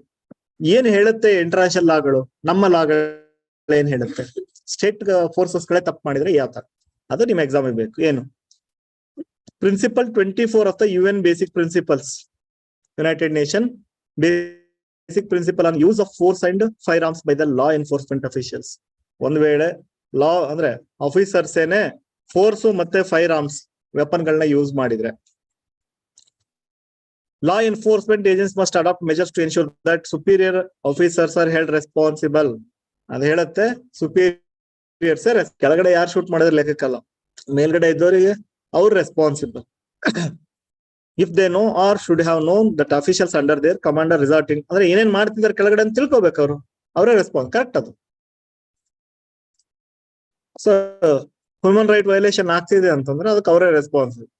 ಏನ್ ಹೇಳುತ್ತೆ ಇಂಟರ್ನ್ಯಾಷನಲ್ ಲಾಗಳು, ನಮ್ಮ ಲಾಗಳು ಏನ್ ಹೇಳುತ್ತೆ, ಸ್ಟೇಟ್ ಫೋರ್ಸಸ್ ಗಳೇ ತಪ್ಪು ಮಾಡಿದ್ರೆ ಯಾವ ತರ, ಅದು ನಿಮ್ ಎಕ್ಸಾಮ್ ಬೇಕು. ಏನು principle 24 of the UN basic principles, United nation basic principle on use of force and firearms by the law enforcement officials. ಒಂದ್ ವೇಳೆ ಲಾ ಅಂದ್ರೆ ಆಫೀಸರ್ಸ್ ಏನೇ ಫೋರ್ಸ್ ಮತ್ತೆ ಫೈರ್ ಆರ್ಮ್ಸ್ ವೆಪನ್ ಗಳನ್ನ ಯೂಸ್ ಮಾಡಿದ್ರೆ, law enforcement agents must adopt measures to ensure that superior officers are held responsible. ಅದು ಹೇಳುತ್ತೆ superiors ಕೆಳಗಡೆ ಯಾರು ಶೂಟ್ ಮಾಡಿದ್ರೆ ಲೆಕ್ಕಕ್ಕಲ್ಲ, ಮೇಲ್ಗಡೆ ಇದ್ದವರಿಗೆ ಅವ್ರು responsible. If they know are should have known that officials under their commander resorting, ಅಂದ್ರೆ ಏನೇನ್ ಮಾಡ್ತಿದ್ದಾರೆ ಕೆಳಗಡೆ ಅಂತ ತಿಳ್ಕೊಬೇಕು, ಅವರೇ ರೆಸ್ಪಾನ್ಸ್. ಕರೆಕ್ಟ್ ಅದು. ಸೊ ಹ್ಯೂಮನ್ ರೈಟ್ ವೈಲೇಷನ್ ಆಗ್ತಿದೆ ಅಂತಂದ್ರೆ ಅದಕ್ಕೆ ಅವರೇ ರೆಸ್ಪಾನ್ಸಿಬಲ್.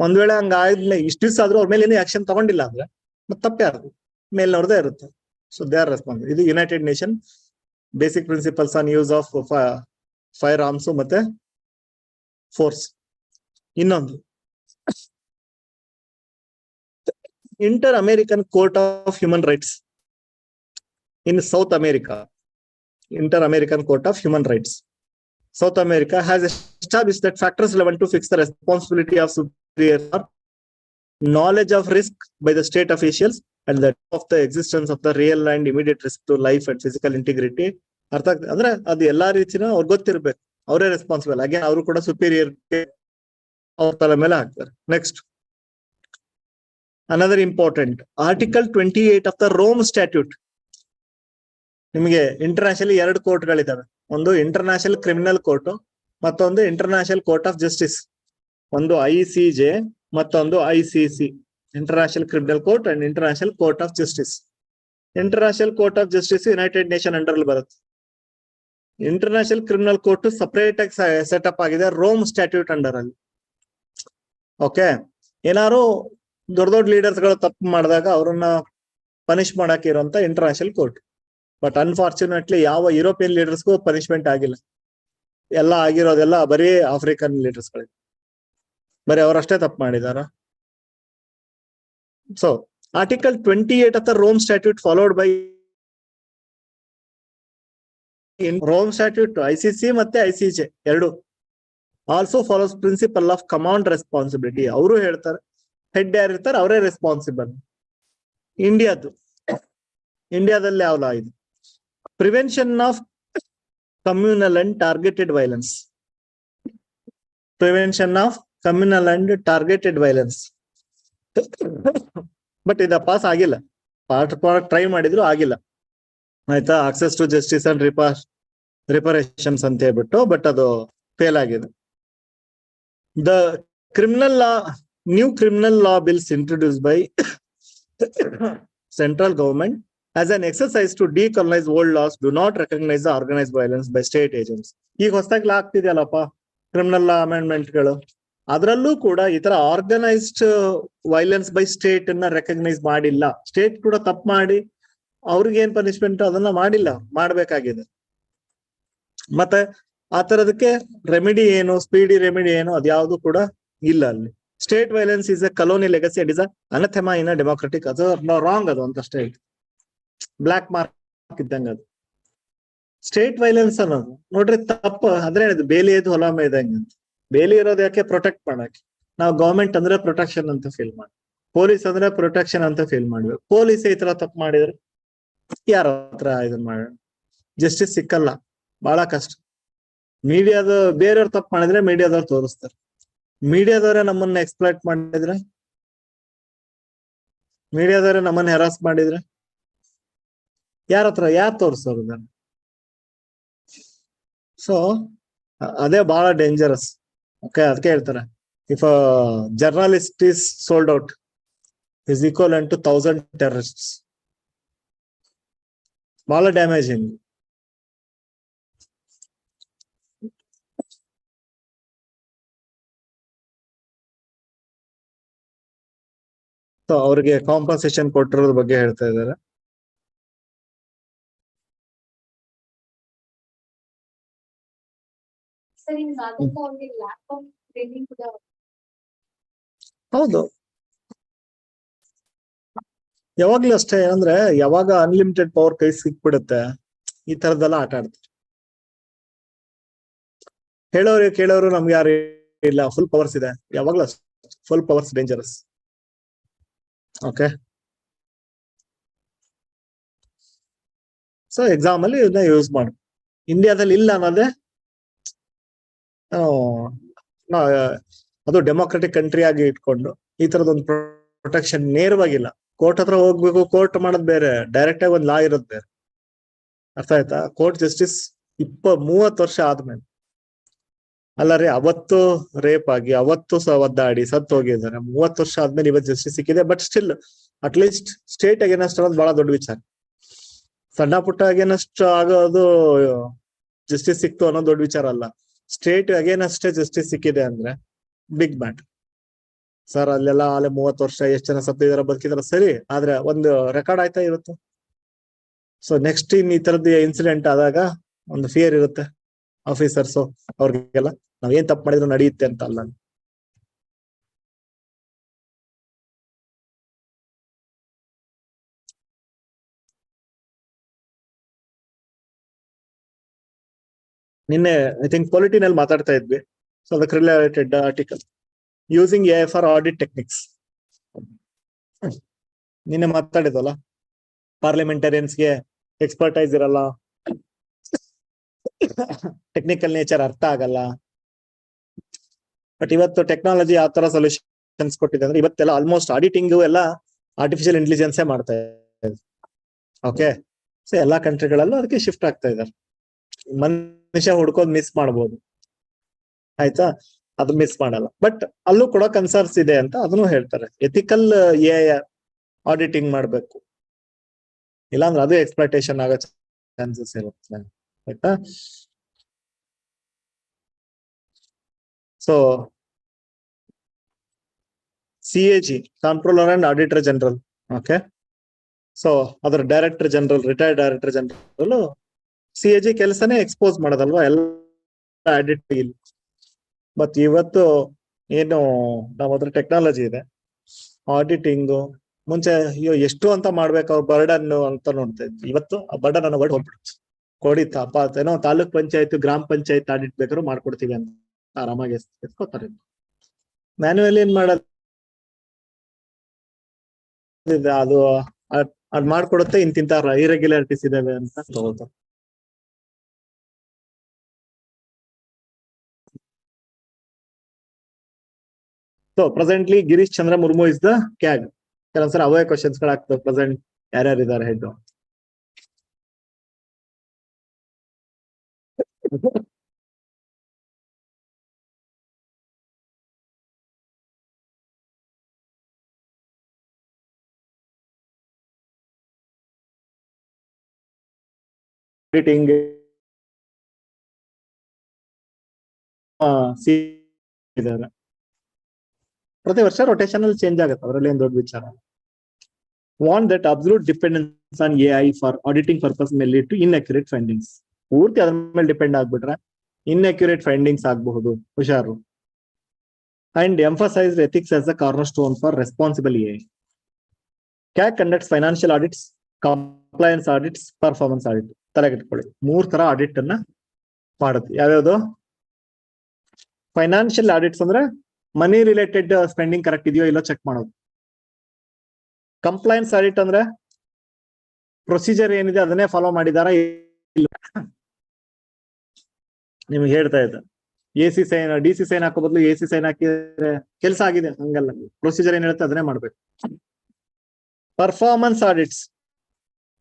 ಒಂದ್ ವೇಳೆ ಹಂಗ ಆದ್ಮೇಲೆ ಇಷ್ಟ ದಿವಸ ಆದ್ರೂ ಅವ್ರ ಮೇಲೆ ಏನೇ ಆಕ್ಷನ್ ತಗೊಂಡಿಲ್ಲ ಅಂದ್ರೆ ಮತ್ತೆ ತಪ್ಪೇ ಯಾರು ಮೇಲ್ನವ್ರದೇ ಇರುತ್ತೆ. So they are responsible. ಇದು United nation basic principles on use of fire arms ಮತ್ತೆ ಫೋರ್ಸ್. ಇನ್ನೊಂದು Inter American court of human rights in South America. Inter American court of human rights South America has established that factors relevant to fix the responsibility of superiors are knowledge of risk by the state officials and that of the existence of the real and immediate risk to life and physical integrity. ಅರ್ಥ ಆಗ್ತದೆ ಅಂದ್ರೆ ಅದು ಎಲ್ಲಾ ರೀತಿನ ಅವ್ರಿಗೆ ಗೊತ್ತಿರ್ಬೇಕು, ಅವರೇ responsible. Again ಅವರು ಕೂಡ ಸುಪೀರಿಯರ್ ಅವ್ರ ತಲೆ ಮೇಲೆ ಹಾಕ್ತಾರೆ. Next another important article 28 of the Rome statute. ನಿಮಗೆ ಇಂಟರ್ನ್ಯಾಷನಲ್ 2 ಕೋರ್ಟ್ಗಳಿದಾವೆ, ಒಂದು ಇಂಟರ್ನ್ಯಾಷನಲ್ ಕ್ರಿಮಿನಲ್ ಕೋರ್ಟ್ ಮತ್ತೊಂದು ಇಂಟರ್ನ್ಯಾಷನಲ್ ಕೋರ್ಟ್ ಆಫ್ ಜಸ್ಟಿಸ್. ಒಂದು ICJ ಮತ್ತೊಂದು ICC, international criminal court and international court of justice. International court of justice United nation under ಅಲ್ಲಿ ಬರುತ್ತೆ. International criminal court separate ಆಗಿ set up ಆಗಿದೆ ರೋಮ್ ಸ್ಟ್ಯಾಟ್ಯೂಟ್ ಅಂಡರ್ ಅಲ್ಲಿ. Okay, ಏನಾರು ದೊಡ್ಡ ದೊಡ್ಡ ಲೀಡರ್ಸ್ ಗಳು ತಪ್ಪು ಮಾಡಿದಾಗ ಅವ್ರನ್ನ ಪನಿಷ್ ಮಾಡಕ್ಕೆ ಇರುವಂತ ಇಂಟರ್ನ್ಯಾಷನಲ್ ಕೋರ್ಟ್. ಬಟ್ ಅನ್ಫಾರ್ಚುನೇಟ್ಲಿ ಯಾವ ಯುರೋಪಿಯನ್ ಲೀಡರ್ಸ್ಗೂ ಪನಿಷ್ಮೆಂಟ್ ಆಗಿಲ್ಲ. ಎಲ್ಲ ಆಗಿರೋದೆಲ್ಲ ಬರೀ ಆಫ್ರಿಕನ್ ಲೀಡರ್ಸ್ ಗಳಿಗೆ, ಬರೀ ಅವರಷ್ಟೇ ತಪ್ಪು ಮಾಡಿದಾರ. So article 28 of the Rome statute followed by Rome statute ICC ಮತ್ತೆ ICJ ಎರಡು also follows principle of command responsibility. ಅವರು ಹೇಳ್ತಾರೆ ಹೆಡ್ ಯಾರು ಇರ್ತಾರೆ ಅವರೇ ರೆಸ್ಪಾನ್ಸಿಬಲ್. ಇಂಡಿಯಾದಲ್ಲಿ ಯಾವ ಲಾ ಇದೆ? Prevention of communal and targeted violence. Prevention of communal and targeted violence. But ಇದ ಪಾಸ್ ಆಗಿಲ್ಲ, ಟ್ರೈ ಮಾಡಿದ್ರು ಆಗಿಲ್ಲ. ಆಯ್ತಾ, ಆಕ್ಸೆಸ್ ಟು ಜಸ್ಟಿಸ್ ಅಂಡ್ ರಿಪರೇಷನ್ಸ್ ಅಂತ ಹೇಳ್ಬಿಟ್ಟು, ಬಟ್ ಅದು ಫೇಲ್ ಆಗಿದೆ. The criminal law, new criminal law bills introduce by central government as an exercise to decolonize old laws do not recognize the organized violence by state agents. ಈಗ ಹೊಸದಾಗಿ ಲಾ ಆಗ್ತಿದೆಯಲ್ಲಪ್ಪ criminal ಲಾ amendment ಗಳು, ಅದರಲ್ಲೂ ಕೂಡ ಈ ತರ organised violence by state ಅನ್ನ recognise ಮಾಡಿಲ್ಲ. State ಕೂಡ ತಪ್ಪು ಮಾಡಿ ಅವ್ರಿಗೆ ಏನ್ ಪನಿಷ್ಮೆಂಟ್ ಅದನ್ನ ಮಾಡಿಲ್ಲ, ಮಾಡ್ಬೇಕಾಗಿದೆ. ಮತ್ತೆ ಆ ತರದಕ್ಕೆ ರೆಮಿಡಿ ಏನು, ಸ್ಪೀಡಿ ರೆಮಿಡಿ ಏನು, ಅದ್ಯಾವುದು ಕೂಡ ಇಲ್ಲ ಅಲ್ಲಿ. State violence is a colony legacy and is anathema in a democratic. ಅದು ರಾಂಗ್, ಅದು ಅಂತಷ್ಟೇ ಬ್ಲಾಕ್ ಮಾರ್ಕ್ ಇದ್ದಂಗ ಅದು. ಸ್ಟೇಟ್ ವೈಲೆನ್ಸ್ ಅನ್ನೋದು ನೋಡ್ರಿ ತಪ್ಪು. ಅದ್ರೆ ಬೇಲಿ ಎದ್ದು ಹೊಲ ಮೇಯ್ದಂಗೆ ಅಂತ. ಬೇಲಿ ಇರೋದು ಯಾಕೆ? ಪ್ರೊಟೆಕ್ಟ್ ಮಾಡಕ್ಕೆ. ನಾವು ಗವರ್ಮೆಂಟ್ ಅಂದ್ರೆ ಪ್ರೊಟೆಕ್ಷನ್ ಅಂತ ಫೀಲ್ ಮಾಡಿ, ಪೊಲೀಸ್ ಅಂದ್ರೆ ಪ್ರೊಟೆಕ್ಷನ್ ಅಂತ ಫೀಲ್ ಮಾಡ್ಬೇಕು. ಪೊಲೀಸ್ ಈ ತರ ತಪ್ಪು ಮಾಡಿದ್ರೆ ಯಾರ ಹತ್ರ ಇದನ್ನ ಮಾಡೋಣ? ಜಸ್ಟಿಸ್ ಸಿಕ್ಕಲ್ಲ, ಬಹಳ ಕಷ್ಟ. ಮೀಡಿಯಾದ ಬೇರೆಯವ್ರು ತಪ್ಪು ಮಾಡಿದ್ರೆ ಮೀಡಿಯಾದವ್ರು ತೋರಿಸ್ತಾರೆ. ಮೀಡಿಯಾದವರೇ ನಮ್ಮನ್ನ ಎಕ್ಸ್ಪ್ಲಾಯ್ಟ್ ಮಾಡಿದ್ರೆ, ಮೀಡಿಯಾದವರೇ ನಮ್ಮನ್ನ ಹೆರಾಸ್ ಮಾಡಿದ್ರೆ ಯಾರು ತೋರಿಸೋರು? ಸೊ ಅದೇ ಬಹಳ ಡೇಂಜರಸ್. ಓಕೆ, ಅದಕ್ಕೆ ಹೇಳ್ತಾರೆ, if a journalist is sold out is equivalent to 1,000 terrorists. ಬಹಳ ಡ್ಯಾಮೇಜಿಂಗ್. ಸೊ ಅವ್ರಿಗೆ ಕಾಂಪನ್ಸೇಷನ್ ಕೊಟ್ಟಿರೋದ್ರ ಬಗ್ಗೆ ಹೇಳ್ತಾ ಇದ್ದಾರೆ. ಹೌದು, ಯಾವಾಗ್ಲೂ ಅಷ್ಟೇ. ಅಂದ್ರೆ ಯಾವಾಗ ಅನ್ಲಿಮಿಟೆಡ್ ಪವರ್ ಕೈ ಸಿಕ್ಬಿಡುತ್ತೆ, ಈ ತರದ್ದೆಲ್ಲ ಆಟ ಆಡ್ತಾರೆ. ಕೇಳೋರು ನಮ್ಗೆ ಯಾರು ಇಲ್ಲ, ಫುಲ್ ಪವರ್ಸ್ ಇದೆ. ಯಾವಾಗ್ಲೂ full powers dangerous. Okay, so exam ಅಲ್ಲಿ ಇದನ್ನ ಯೂಸ್ ಮಾಡು. ಇಂಡಿಯಾದಲ್ಲಿ ಇಲ್ಲ ಅನ್ನೋದೇ, ಅದು ಡೆಮೋಕ್ರೆಟಿಕ್ ಕಂಟ್ರಿ ಆಗಿ ಇಟ್ಕೊಂಡು ಈ ತರದೊಂದು ಪ್ರೊಟೆಕ್ಷನ್ ನೇರವಾಗಿಲ್ಲ. ಕೋರ್ಟ್ ಹತ್ರ ಹೋಗ್ಬೇಕು, ಕೋರ್ಟ್ ಮಾಡೋದ್ ಬೇರೆ, ಡೈರೆಕ್ಟ್ ಆಗಿ ಒಂದು ಲಾ ಇರೋದ್ ಬೇರೆ. ಅರ್ಥ ಆಯ್ತಾ? ಕೋರ್ಟ್ ಜಸ್ಟಿಸ್ 30 ವರ್ಷ ಆದ್ಮೇಲೆ ಅಲ್ಲ ರೀ, ಅವತ್ತು ರೇಪ್ ಆಗಿ ಅವತ್ತು ಒದ್ದಾಡಿ ಸತ್ತು ಹೋಗಿದ್ದಾರೆ. 30 ವರ್ಷ ಆದ್ಮೇಲೆ ಇವತ್ತು ಜಸ್ಟಿಸ್ ಸಿಕ್ಕಿದೆ. But still at least state against ಅನ್ನೋದು ಬಹಳ ದೊಡ್ಡ ವಿಚಾರ. ಸಣ್ಣ ಪುಟ್ಟ ಅಗೇನಸ್ಟ್ ಆಗೋದು ಜಸ್ಟಿಸ್ ಸಿಕ್ತು ಅನ್ನೋದು ದೊಡ್ಡ ವಿಚಾರ ಅಲ್ಲ. ಸ್ಟೇಟ್ ಅಗೇನಷ್ಟೇ ಜಸ್ಟಿಸ್ ಸಿಕ್ಕಿದೆ ಅಂದ್ರೆ ಬಿಗ್ ಮ್ಯಾಟರ್. ಸರ್ ಅಲ್ಲೆಲ್ಲ 30 ವರ್ಷ ಎಷ್ಟು ಜನ ಸತ್ತಿದಾರ ಬದುಕಿದಾರ ಸರಿ, ಆದ್ರೆ ಒಂದು ರೆಕಾರ್ಡ್ ಆಯ್ತಾ ಇವತ್ತು? ಸೊ ನೆಕ್ಸ್ಟ್ ಈ ತರದ್ದು ಇನ್ಸಿಡೆಂಟ್ ಆದಾಗ ಒಂದು ಫಿಯರ್ ಇರುತ್ತೆ ಆಫೀಸರ್ಸು ಅವ್ರಿಗೆಲ್ಲ, ನಾವೇನ್ ತಪ್ಪು ಮಾಡಿದ್ರು ನಡೆಯುತ್ತೆ ಅಂತ ಅಲ್ಲ. ನಿನ್ನೆ ಐ ಥಿಂಕ್ ಪೊಲಿಟಿನಲ್ಲಿ ಮಾತಾಡ್ತಾ ಇದ್ವಿ. ಸೊ ಅದಕ್ಕೆ related article, using A for audit techniques. ನಿನ್ನೆ ಮಾತಾಡಿದ್ವಲ್ಲ, ಪಾರ್ಲಿಮೆಂಟರಿಯನ್ಸ್ಗೆ ಎಕ್ಸ್ಪರ್ಟೈಸ್ ಇರಲ್ಲ, ಟೆಕ್ನಿಕಲ್ ನೇಚರ್ ಅರ್ಥ ಆಗಲ್ಲ. ಬಟ್ ಇವತ್ತು ಟೆಕ್ನಾಲಜಿ ಆ ತರ ಸೊಲ್ಯೂಷನ್ಸ್ ಕೊಟ್ಟಿದೆ. ಅಂದ್ರೆ ಇವತ್ತೆಲ್ಲ ಆಲ್ಮೋಸ್ಟ್ ಆಡಿಟಿಂಗ್ ಎಲ್ಲ ಆರ್ಟಿಫಿಷಿಯಲ್ ಇಂಟೆಲಿಜೆನ್ಸೇ ಮಾಡ್ತಾ ಇದೆ. ಓಕೆ, ಸೊ ಎಲ್ಲಾ ಕಂಟ್ರಿಗಳಲ್ಲೂ ಅದಕ್ಕೆ ಶಿಫ್ಟ್ ಆಗ್ತಾ ಇದ್ದಾರೆ. ಮನುಷ್ಯ ಹುಡ್ಕೋದ್ ಮಿಸ್ ಮಾಡ್ಬೋದು, ಆಯ್ತಾ? ಅದು ಮಿಸ್ ಮಾಡಲ್ಲ. ಬಟ್ ಅಲ್ಲೂ ಕೂಡ ಕನ್ಸರ್ನ್ಸ್ ಇದೆ ಅಂತ ಅದನ್ನು ಹೇಳ್ತಾರೆ. ಎಥಿಕಲ್ ಆಡಿಟಿಂಗ್ ಮಾಡ್ಬೇಕು, ಇಲ್ಲಾಂದ್ರೆ ಅದು ಎಕ್ಸ್ಪ್ಲೈಟೇಷನ್ ಆಗೋ ಚಾನ್ಸಸ್ ಇರುತ್ತೆ, ಆಯ್ತಾ? So CAG, controller and auditor general. Okay, so ಅದರ director general, retired director general, CAG ಕೆಲಸನೇ ಎಕ್ಸ್ಪೋಸ್ ಮಾಡೋದಲ್ವಾ ಎಲ್ಲ ಆಡಿಟ್. ಬಟ್ ಇವತ್ತು ಏನು ನಮ್ಮ ಹತ್ರ ಟೆಕ್ನಾಲಜಿ ಇದೆ, ಆಡಿಟಿಂಗು ಮುಂಚೆ ಅಯ್ಯೋ ಎಷ್ಟು ಅಂತ ಮಾಡ್ಬೇಕು ಬರ್ಡನ್ ಅಂತ ನೋಡ್ತಾ ಇದ್ವಿ. ಇವತ್ತು ಆ ಬರ್ಡನ್ ಅನ್ನೋ ವರ್ಡ್ ಹೋಗ್ಬಿಡುತ್ತೆ. ಕೊಡಿ ಏನೋ ತಾಲೂಕ್ ಪಂಚಾಯತ್, ಗ್ರಾಮ ಪಂಚಾಯತ್ ಆಡಿಟ್ ಬೇಕಾದ್ರೂ ಮಾಡ್ಕೊಡ್ತೀವಿ ಅಂತ ಆರಾಮಾಗಿ ಎತ್ಕೋತಾರೆ. ಮ್ಯಾನ್ಯುವಲ್ ಏನ್ ಮಾಡೋದು, ಅದು ಅದ್ ಮಾಡ್ಕೊಡುತ್ತೆ. ಇಂತಿಂತ ಇರೆಗ್ಯುಲಾರಿಟೀಸ್ ಇದಾವೆ ಅಂತ ತಗೋತಾರೆ. So presently Girish Chandra Murmu is the CAG. ಕೆಲವೊಂದ್ಸಲ ಅವೇ ಕ್ವಶನ್ಸ್ ಗಳು ಆಗ್ತವೆ. Present ಯಾರ್ಯಾರಿದ್ದಾರೆ head? ಆಡಿಟಿಂಗ್ ಇದ್ದಾರೆ. ಪ್ರತಿ ವರ್ಷ ರೊಟೇಷನ್ ಅಲ್ಲಿ ಚೇಂಜ್ ಆಗುತ್ತೆ, ಅದರಲ್ಲಿ ಏನ್ ದೊಡ್ಡ ವಿಚಾರ. Want that absolute dependence on AI for auditing purpose may lead to inaccurate findings. ಪೂರ್ತಿ ಅದ್ರ ಮೇಲೆ ಡಿಪೆಂಡ್ ಆಗ್ಬಿಟ್ರೆ ಇನ್ಅಕ್ಯುರೇಟ್ ಫೈಂಡಿಂಗ್ಸ್ ಆಗಬಹುದು, ಹುಷಾರು. And emphasise ethics as the cornerstone for responsible AI. CAG conducts financial audits, compliance audits, performance audit. ತಲೆಗಿಟ್ಕೊಳ್ಳಿ, 3 ತರ audit ಅನ್ನ ಮಾಡುತ್ತೆ. ಯಾವ್ಯಾವ್ದು? ಫೈನಾನ್ಷಿಯಲ್ ಆಡಿಟ್ಸ್ ಅಂದ್ರೆ ಮನಿ ರಿಲೇಟೆಡ್ ಸ್ಪೆಂಡಿಂಗ್ ಕರೆಕ್ಟ್ ಇದೆಯೋ ಇಲ್ಲೋ ಚೆಕ್ ಮಾಡೋದು. ಕಂಪ್ಲೈನ್ಸ್ ಆಡಿಟ್ ಅಂದ್ರೆ ಪ್ರೊಸೀಜರ್ ಏನಿದೆ ಅದನ್ನೇ ಫಾಲೋ ಮಾಡಿದಾರಾ ಇಲ್ಲ. ನಿಮ್ಗೆ ಹೇಳ್ತಾ ಇದ್ದ AC ಸೈನ್, DC ಸೈನ್ ಹಾಕೋ ಬದಲು AC ಸೈನ್ ಹಾಕಿದ್ರೆ ಕೆಲಸ ಆಗಿದೆ, ಹಂಗಲ್ಲ. ಪ್ರೊಸೀಜರ್ ಏನ್ ಹೇಳುತ್ತೆ ಅದನ್ನೇ ಮಾಡ್ಬೇಕು. ಪರ್ಫಾರ್ಮೆನ್ಸ್ ಆಡಿಟ್ಸ್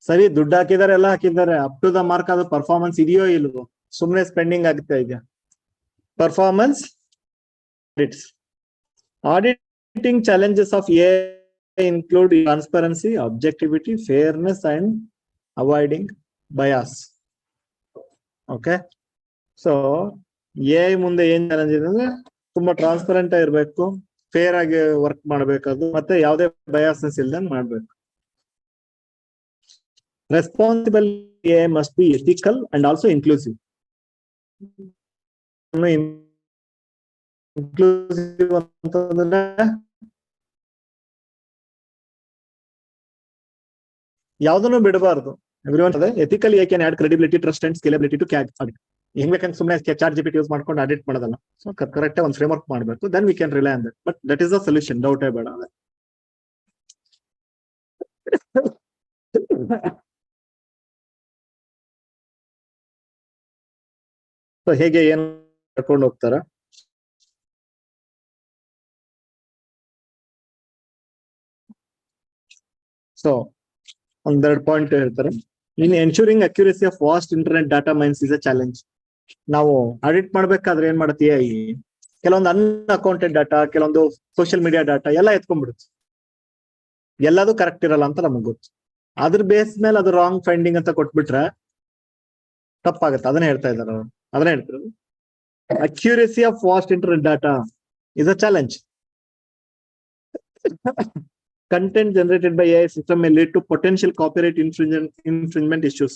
ಸರಿ, ದುಡ್ಡು ಹಾಕಿದ್ದಾರೆ, ಎಲ್ಲ ಹಾಕಿದ್ದಾರೆ, ಅಪ್ ಟು ದ ಮಾರ್ಕ್ ಅದು ಪರ್ಫಾರ್ಮೆನ್ಸ್ ಇದೆಯೋ ಇಲ್ವೋ, ಸುಮ್ಮನೆ ಸ್ಪೆಂಡಿಂಗ್ ಆಗ್ತಾ ಇದೆಯಾ? Performance it's auditing challenges of AI include transparency, objectivity, fairness, and avoiding bias. Okay, so AI ಮುಂದೆ ಏನ್ ಚಾಲೆಂಜ್ ಇದೆ ಅಂದ್ರೆ ತುಂಬಾ ಟ್ರಾನ್ಸ್ಪರೆಂಟ್ ಆಗಿರ್ಬೇಕು, ಫೇರ್ ಆಗಿ ವರ್ಕ್ ಮಾಡ್ಬೇಕದು, ಮತ್ತೆ ಯಾವುದೇ ಬಯಾಸ್ನೆಸ್ ಇಲ್ದಂಗ್ ಮಾಡ್ಬೇಕು. Responsible AI must be ethical and also inclusive. Inclusive ಅಂತಂದ್ರೆ ಯಾವ್ದನ್ನು ಬಿಡಬಾರ್ದು. Ethical AI can add credibility, trust and scalability to CAD audit. ಹೆಂಗ್ ಬೇಕಂತ ಸುಮ್ಮನೆ ಚಾಟ್ GPT ಯೂಸ್ ಮಾಡ್ಕೊಂಡು ಆಡಿಟ್ ಮಾಡೋದಲ್ಲ. ಸೊ ಕರೆಕ್ಟ್ ಒಂದು ಫ್ರೇಮ್ ವರ್ಕ್ ಮಾಡಬೇಕು, then we can rely on that. But that is the solution, ಡೌಟೇ ಬೇಡ. ಸೊ ಹೇಗೆ ಏನ್ ಕರ್ಕೊಂಡು ಹೋಗ್ತಾರ? ಸೊ ಒಂದೆರಡು ಪಾಯಿಂಟ್ ಹೇಳ್ತಾರೆ. In ensuring accuracy of vast internet data mines is a challenge. ನಾವು ಆಡಿಟ್ ಮಾಡ್ಬೇಕಾದ್ರೆ ಏನ್ ಮಾಡತ್ತೀಯ, ಕೆಲವೊಂದು ಅನ್ಅಕೌಂಟೆಡ್ ಡಾಟಾ, ಕೆಲವೊಂದು ಸೋಷಿಯಲ್ ಮೀಡಿಯಾ ಡಾಟಾ ಎಲ್ಲ ಎತ್ಕೊಂಡ್ಬಿಡುತ್ತೆ. ಎಲ್ಲದೂ ಕರೆಕ್ಟ್ ಇರಲ್ಲ ಅಂತ ನಮಗ್ ಗೊತ್ತು. ಅದ್ರ ಬೇಸ್ ಮೇಲೆ ಅದು ರಾಂಗ್ ಫೈಂಡಿಂಗ್ ಅಂತ ಕೊಟ್ಬಿಟ್ರೆ ತಪ್ಪಾಗತ್ತೆ. ಅದನ್ನ ಹೇಳ್ತಾ ಇದಾರೆ ಅವರು, ಅದನ್ನ ಹೇಳ್ತಾರೆ. Accuracy of vast internet data is a challenge. Content generated by AI system may lead to potential copyright infringement issues,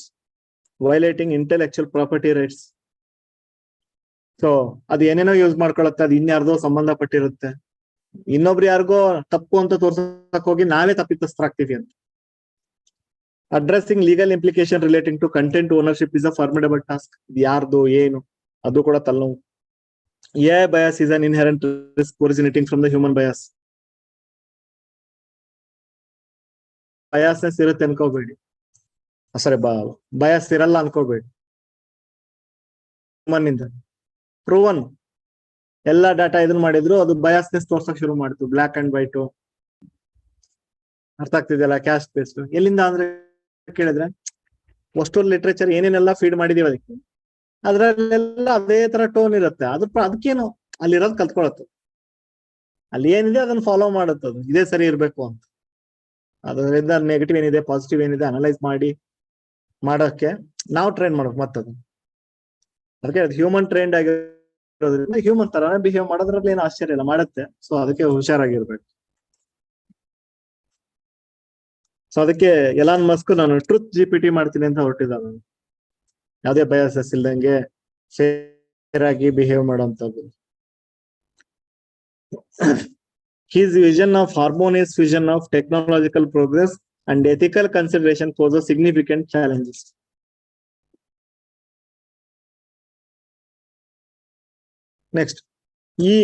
violating intellectual property rights. So ಅದು ಏನೇನೋ ಯೂಸ್ ಮಾಡ್ಕೊಳತ್ತೆ, ಅದು ಇನ್ಯಾರ್ದೋ ಸಂಬಂಧಪಟ್ಟಿರುತ್ತೆ, ಇನ್ನೊಬ್ರು ಯಾರಿಗೋ ತಪ್ಪು ಅಂತ ತೋರ್ಸಕ್ ಹೋಗಿ ನಾವೇ ತಪ್ಪಿತಸ್ಥರಾಗ್ತೀವಿ ಅಂತ. Addressing legal implication relating to content ownership is a formidable task. ಇದು ಯಾರ್ದು ಏನು ಅದು ಕೂಡ ತಲೆನೋವು. AI bias is an inherent risk originating from the human bias. ಬಯಾಸ್ನೆಸ್ ಇರುತ್ತೆ ಅನ್ಕೋಬೇಡಿ, ಸಾರಿ ಬಯಾಸ್ ಇರಲ್ಲ ಅನ್ಕೋಬೇಡಿ. ನಿಂದ ಪ್ರೂವನ್ ಎಲ್ಲಾ ಡಾಟಾ ಇದನ್ನ ಮಾಡಿದ್ರು, ಅದು ಬಯಾಸ್ನೆಸ್ ತೋರ್ಸಕ್ ಶುರು ಮಾಡ್ತು. ಬ್ಲಾಕ್ ಅಂಡ್ ವೈಟ್ ಅರ್ಥ ಆಗ್ತಿದೆಯಲ್ಲ, ಕ್ಯಾಸ್ಟ್ ಬೇಸ್ಡ್. ಎಲ್ಲಿಂದ ಅಂದ್ರೆ ಕೇಳಿದ್ರೆ ಅಷ್ಟು ಲಿಟ್ರೇಚರ್ ಏನೇನೆಲ್ಲ ಫೀಡ್ ಮಾಡಿದೀವಿ ಅದಕ್ಕೆ, ಅದ್ರಲ್ಲೆಲ್ಲ ಅದೇ ತರ ಟೋನ್ ಇರುತ್ತೆ. ಅದಕ್ಕೇನು ಅಲ್ಲಿರೋದು ಕಲ್ತ್ಕೊಳತ್ತು, ಅಲ್ಲಿ ಏನಿದೆ ಅದನ್ನ ಫಾಲೋ ಮಾಡುತ್ತದು, ಇದೇ ಸರಿ ಇರ್ಬೇಕು ಅಂತ. ಅದರಿಂದ ನೆಗೆಟಿವ್ ಏನಿದೆ, ಪಾಸಿಟಿವ್ ಏನಿದೆ ಅನಲೈಸ್ ಮಾಡಿ ಮಾಡೋಕೆ ನಾವು ಟ್ರೈನ್ ಮಾಡ್ಬೇಕು. ಮತ್ತದು ಅದಕ್ಕೆ ಹ್ಯೂಮನ್ ಟ್ರೈನ್ಡ್ ಆಗಿರೋದ್ರಿಂದ ಹ್ಯೂಮನ್ ತರ ಬಿಹೇವ್ ಮಾಡೋದ್ರಲ್ಲಿ ಏನು ಆಶ್ಚರ್ಯ ಇಲ್ಲ, ಮಾಡುತ್ತೆ. ಸೊ ಅದಕ್ಕೆ ಹುಷಾರಾಗಿರ್ಬೇಕು. ಸೊ ಅದಕ್ಕೆ ಎಲಾನ್ ಮಸ್ಕ್ ನಾನು ಟ್ರೂತ್ GPT ಮಾಡ್ತೀನಿ ಅಂತ ಹೊರಟಿದ್ದ. ಯಾವುದೇ ಬಯಾಸಸ್ ಇಲ್ದಂಗೆ ಫೇರ್ ಆಗಿ behave ಮಾಡೋಂಥದ್ದು. His vision of harmonious fusion of technological progress and ethical consideration poses significant challenges. Next, ಈ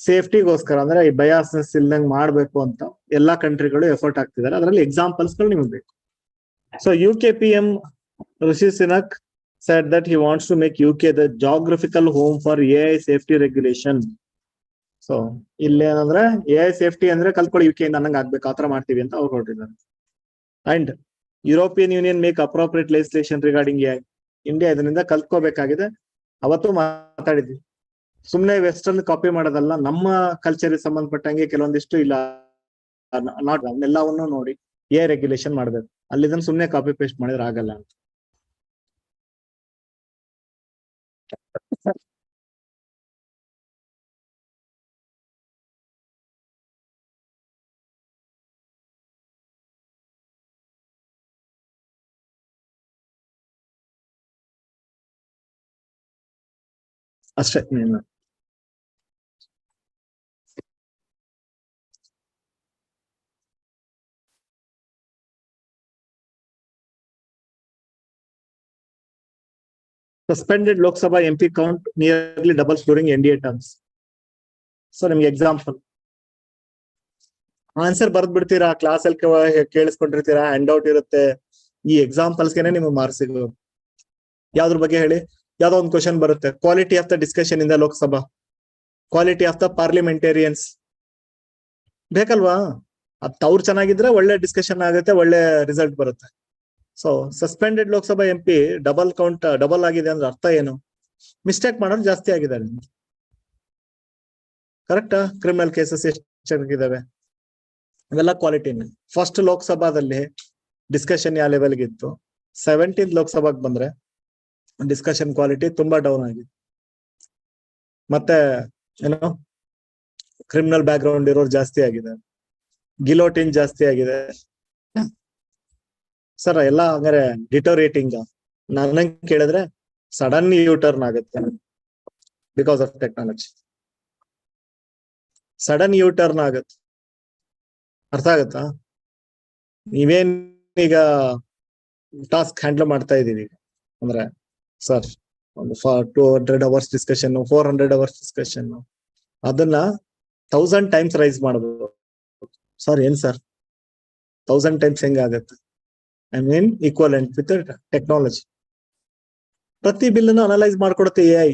ಸೇಫ್ಟಿಗೋಸ್ಕರ ಅಂದ್ರೆ ಈ ಬಯಾಸ್ನೆಸ್ ಇಲ್ದಂಗ್ ಮಾಡ್ಬೇಕು ಅಂತ ಎಲ್ಲಾ ಕಂಟ್ರಿಗಳು ಎಫರ್ಟ್ ಆಗ್ತಿದ್ದಾರೆ. ಅದರಲ್ಲಿ ಎಕ್ಸಾಂಪಲ್ಸ್ ಗಳು ನಿಮ್ಗೆ ಬೇಕು. So UK PM Rishi Sunak said that he wants to make UK the geographical home for AI safety regulation. So ಇಲ್ಲೇನಂದ್ರೆ AI ಸೇಫ್ಟಿ ಅಂದ್ರೆ ಕಲ್ತ್ಕೊಳ್ಳಿ UK ಇಂದ ಅನ್ನಂಗ್ ಆಗ್ಬೇಕು, ಆತರ ಮಾಡ್ತೀವಿ ಅಂತ ಅವ್ರು ಹೊರಟಿದ್ದಾರೆ. And European union make appropriate legislation regarding AI. India ಇದರಿಂದ ಕಲ್ತ್ಕೋಬೇಕಾಗಿದೆ. ಅವತ್ತು ಮಾತಾಡಿದ್ವಿ, ಸುಮ್ನೆ ವೆಸ್ಟರ್ನ್ ಕಾಪಿ ಮಾಡೋದಲ್ಲ, ನಮ್ಮ ಕಲ್ಚರ್ಗೆ ಸಂಬಂಧಪಟ್ಟಂಗೆ ಕೆಲವೊಂದಿಷ್ಟು ಇಲ್ಲ ನಾಟ್ ಎಲ್ಲವನ್ನು ನೋಡಿ AI ರೆಗ್ಯುಲೇಷನ್ ಮಾಡ್ಬೇಕು. ಅಲ್ಲಿದನ್ನ ಸುಮ್ನೆ ಕಾಪಿ ಪೇಸ್ಟ್ ಮಾಡಿದ್ರೆ ಆಗಲ್ಲ ಅಂತ. ಅಷ್ಟೇ. Suspended Lok Sabha MP count nearly doubles during NDA terms. So ನಿಮ್ಗೆ ಎಕ್ಸಾಂಪಲ್ ಆನ್ಸರ್ ಬರ್ದ್ ಬಿಡ್ತೀರಾ, ಕ್ಲಾಸ್ ಅಲ್ಲಿ ಕೇಳಿಸ್ಕೊಂಡಿರ್ತೀರಾ, ಹ್ಯಾಂಡ್ ಔಟ್ ಇರುತ್ತೆ. ಈ ಎಕ್ಸಾಂಪಲ್ಸ್ಗೆನೆ ನಿಮ್ಗೆ ಮಾರ್ಕ್ಸ್ ಸಿಗೋದು. ಯಾವ್ದ್ರ ಬಗ್ಗೆ ಹೇಳಿ? ಯಾವ್ದೋ ಒಂದು ಕ್ವಶನ್ ಬರುತ್ತೆ, quality of the discussion in the Lok Sabha, quality of the parliamentarians ಬೇಕಲ್ವಾ? ಅವ್ರು ಚೆನ್ನಾಗಿದ್ರೆ ಒಳ್ಳೆ ಡಿಸ್ಕಷನ್ ಆಗುತ್ತೆ, ಒಳ್ಳೆ ರಿಸಲ್ಟ್ ಬರುತ್ತೆ. So suspended Lok Sabha MP double ಆಗಿದೆ ಅಂದ್ರೆ ಅರ್ಥ ಏನು? ಮಿಸ್ಟೇಕ್ ಮಾಡೋದು ಜಾಸ್ತಿ ಆಗಿದ್ದಾರೆ. ಕರೆಕ್ಟಾ? ಕ್ರಿಮಿನಲ್ ಕೇಸಸ್ ಎಷ್ಟಾಗಿದ್ದಾವೆ ಇವೆಲ್ಲ ಕ್ವಾಲಿಟಿನೇ. ಫಸ್ಟ್ ಲೋಕಸಭಾದಲ್ಲಿ ಡಿಸ್ಕಷನ್ ಯಾವ ಲೆವೆಲ್ಗೆ ಇತ್ತು, 17th ಲೋಕಸಭಾಗ್ ಬಂದ್ರೆ ಡಿಸ್ಕಷನ್ ಕ್ವಾಲಿಟಿ ತುಂಬಾ ಡೌನ್ ಆಗಿದೆ. ಮತ್ತೆ ಏನೋ ಕ್ರಿಮಿನಲ್ ಬ್ಯಾಕ್ ಗ್ರೌಂಡ್ ಇರೋರು ಜಾಸ್ತಿ ಆಗಿದೆ, ಗಿಲೋಟಿನ್ ಜಾಸ್ತಿ ಆಗಿದೆ. ಸರ್ ಎಲ್ಲ ಹಂಗಾರೆ ಡಿಟೋರೇಟಿಂಗ್ ನನಗೆ ಕೇಳಿದ್ರೆ ಸಡನ್ ಯೂಟರ್ನ್ ಆಗುತ್ತೆ because of technology. Sudden U-turn ಆಗುತ್ತೆ. ಅರ್ಥ ಆಗತ್ತಾ? ನೀವೇನ್ ಈಗ ಟಾಸ್ಕ್ ಹ್ಯಾಂಡಲ್ ಮಾಡ್ತಾ ಇದೀವಿ ಅಂದ್ರೆ ಸರ್ ಒಂದು 200 hours ಡಿಸ್ಕಷನ್, 400 hours ಡಿಸ್ಕಷನ್, ಅದನ್ನ 1000 times ರೈಸ್ ಮಾಡಬಹುದು. ಸರ್ ಏನ್ ಸರ್ 1000 times ಹೆಂಗಾಗತ್ತೆ? I mean equivalent with technology. ಪ್ರತಿ ಬಿಲ್ಲನ್ನು ಅನಲೈಸ್ ಮಾಡ್ಕೊಡುತ್ತೆ AI.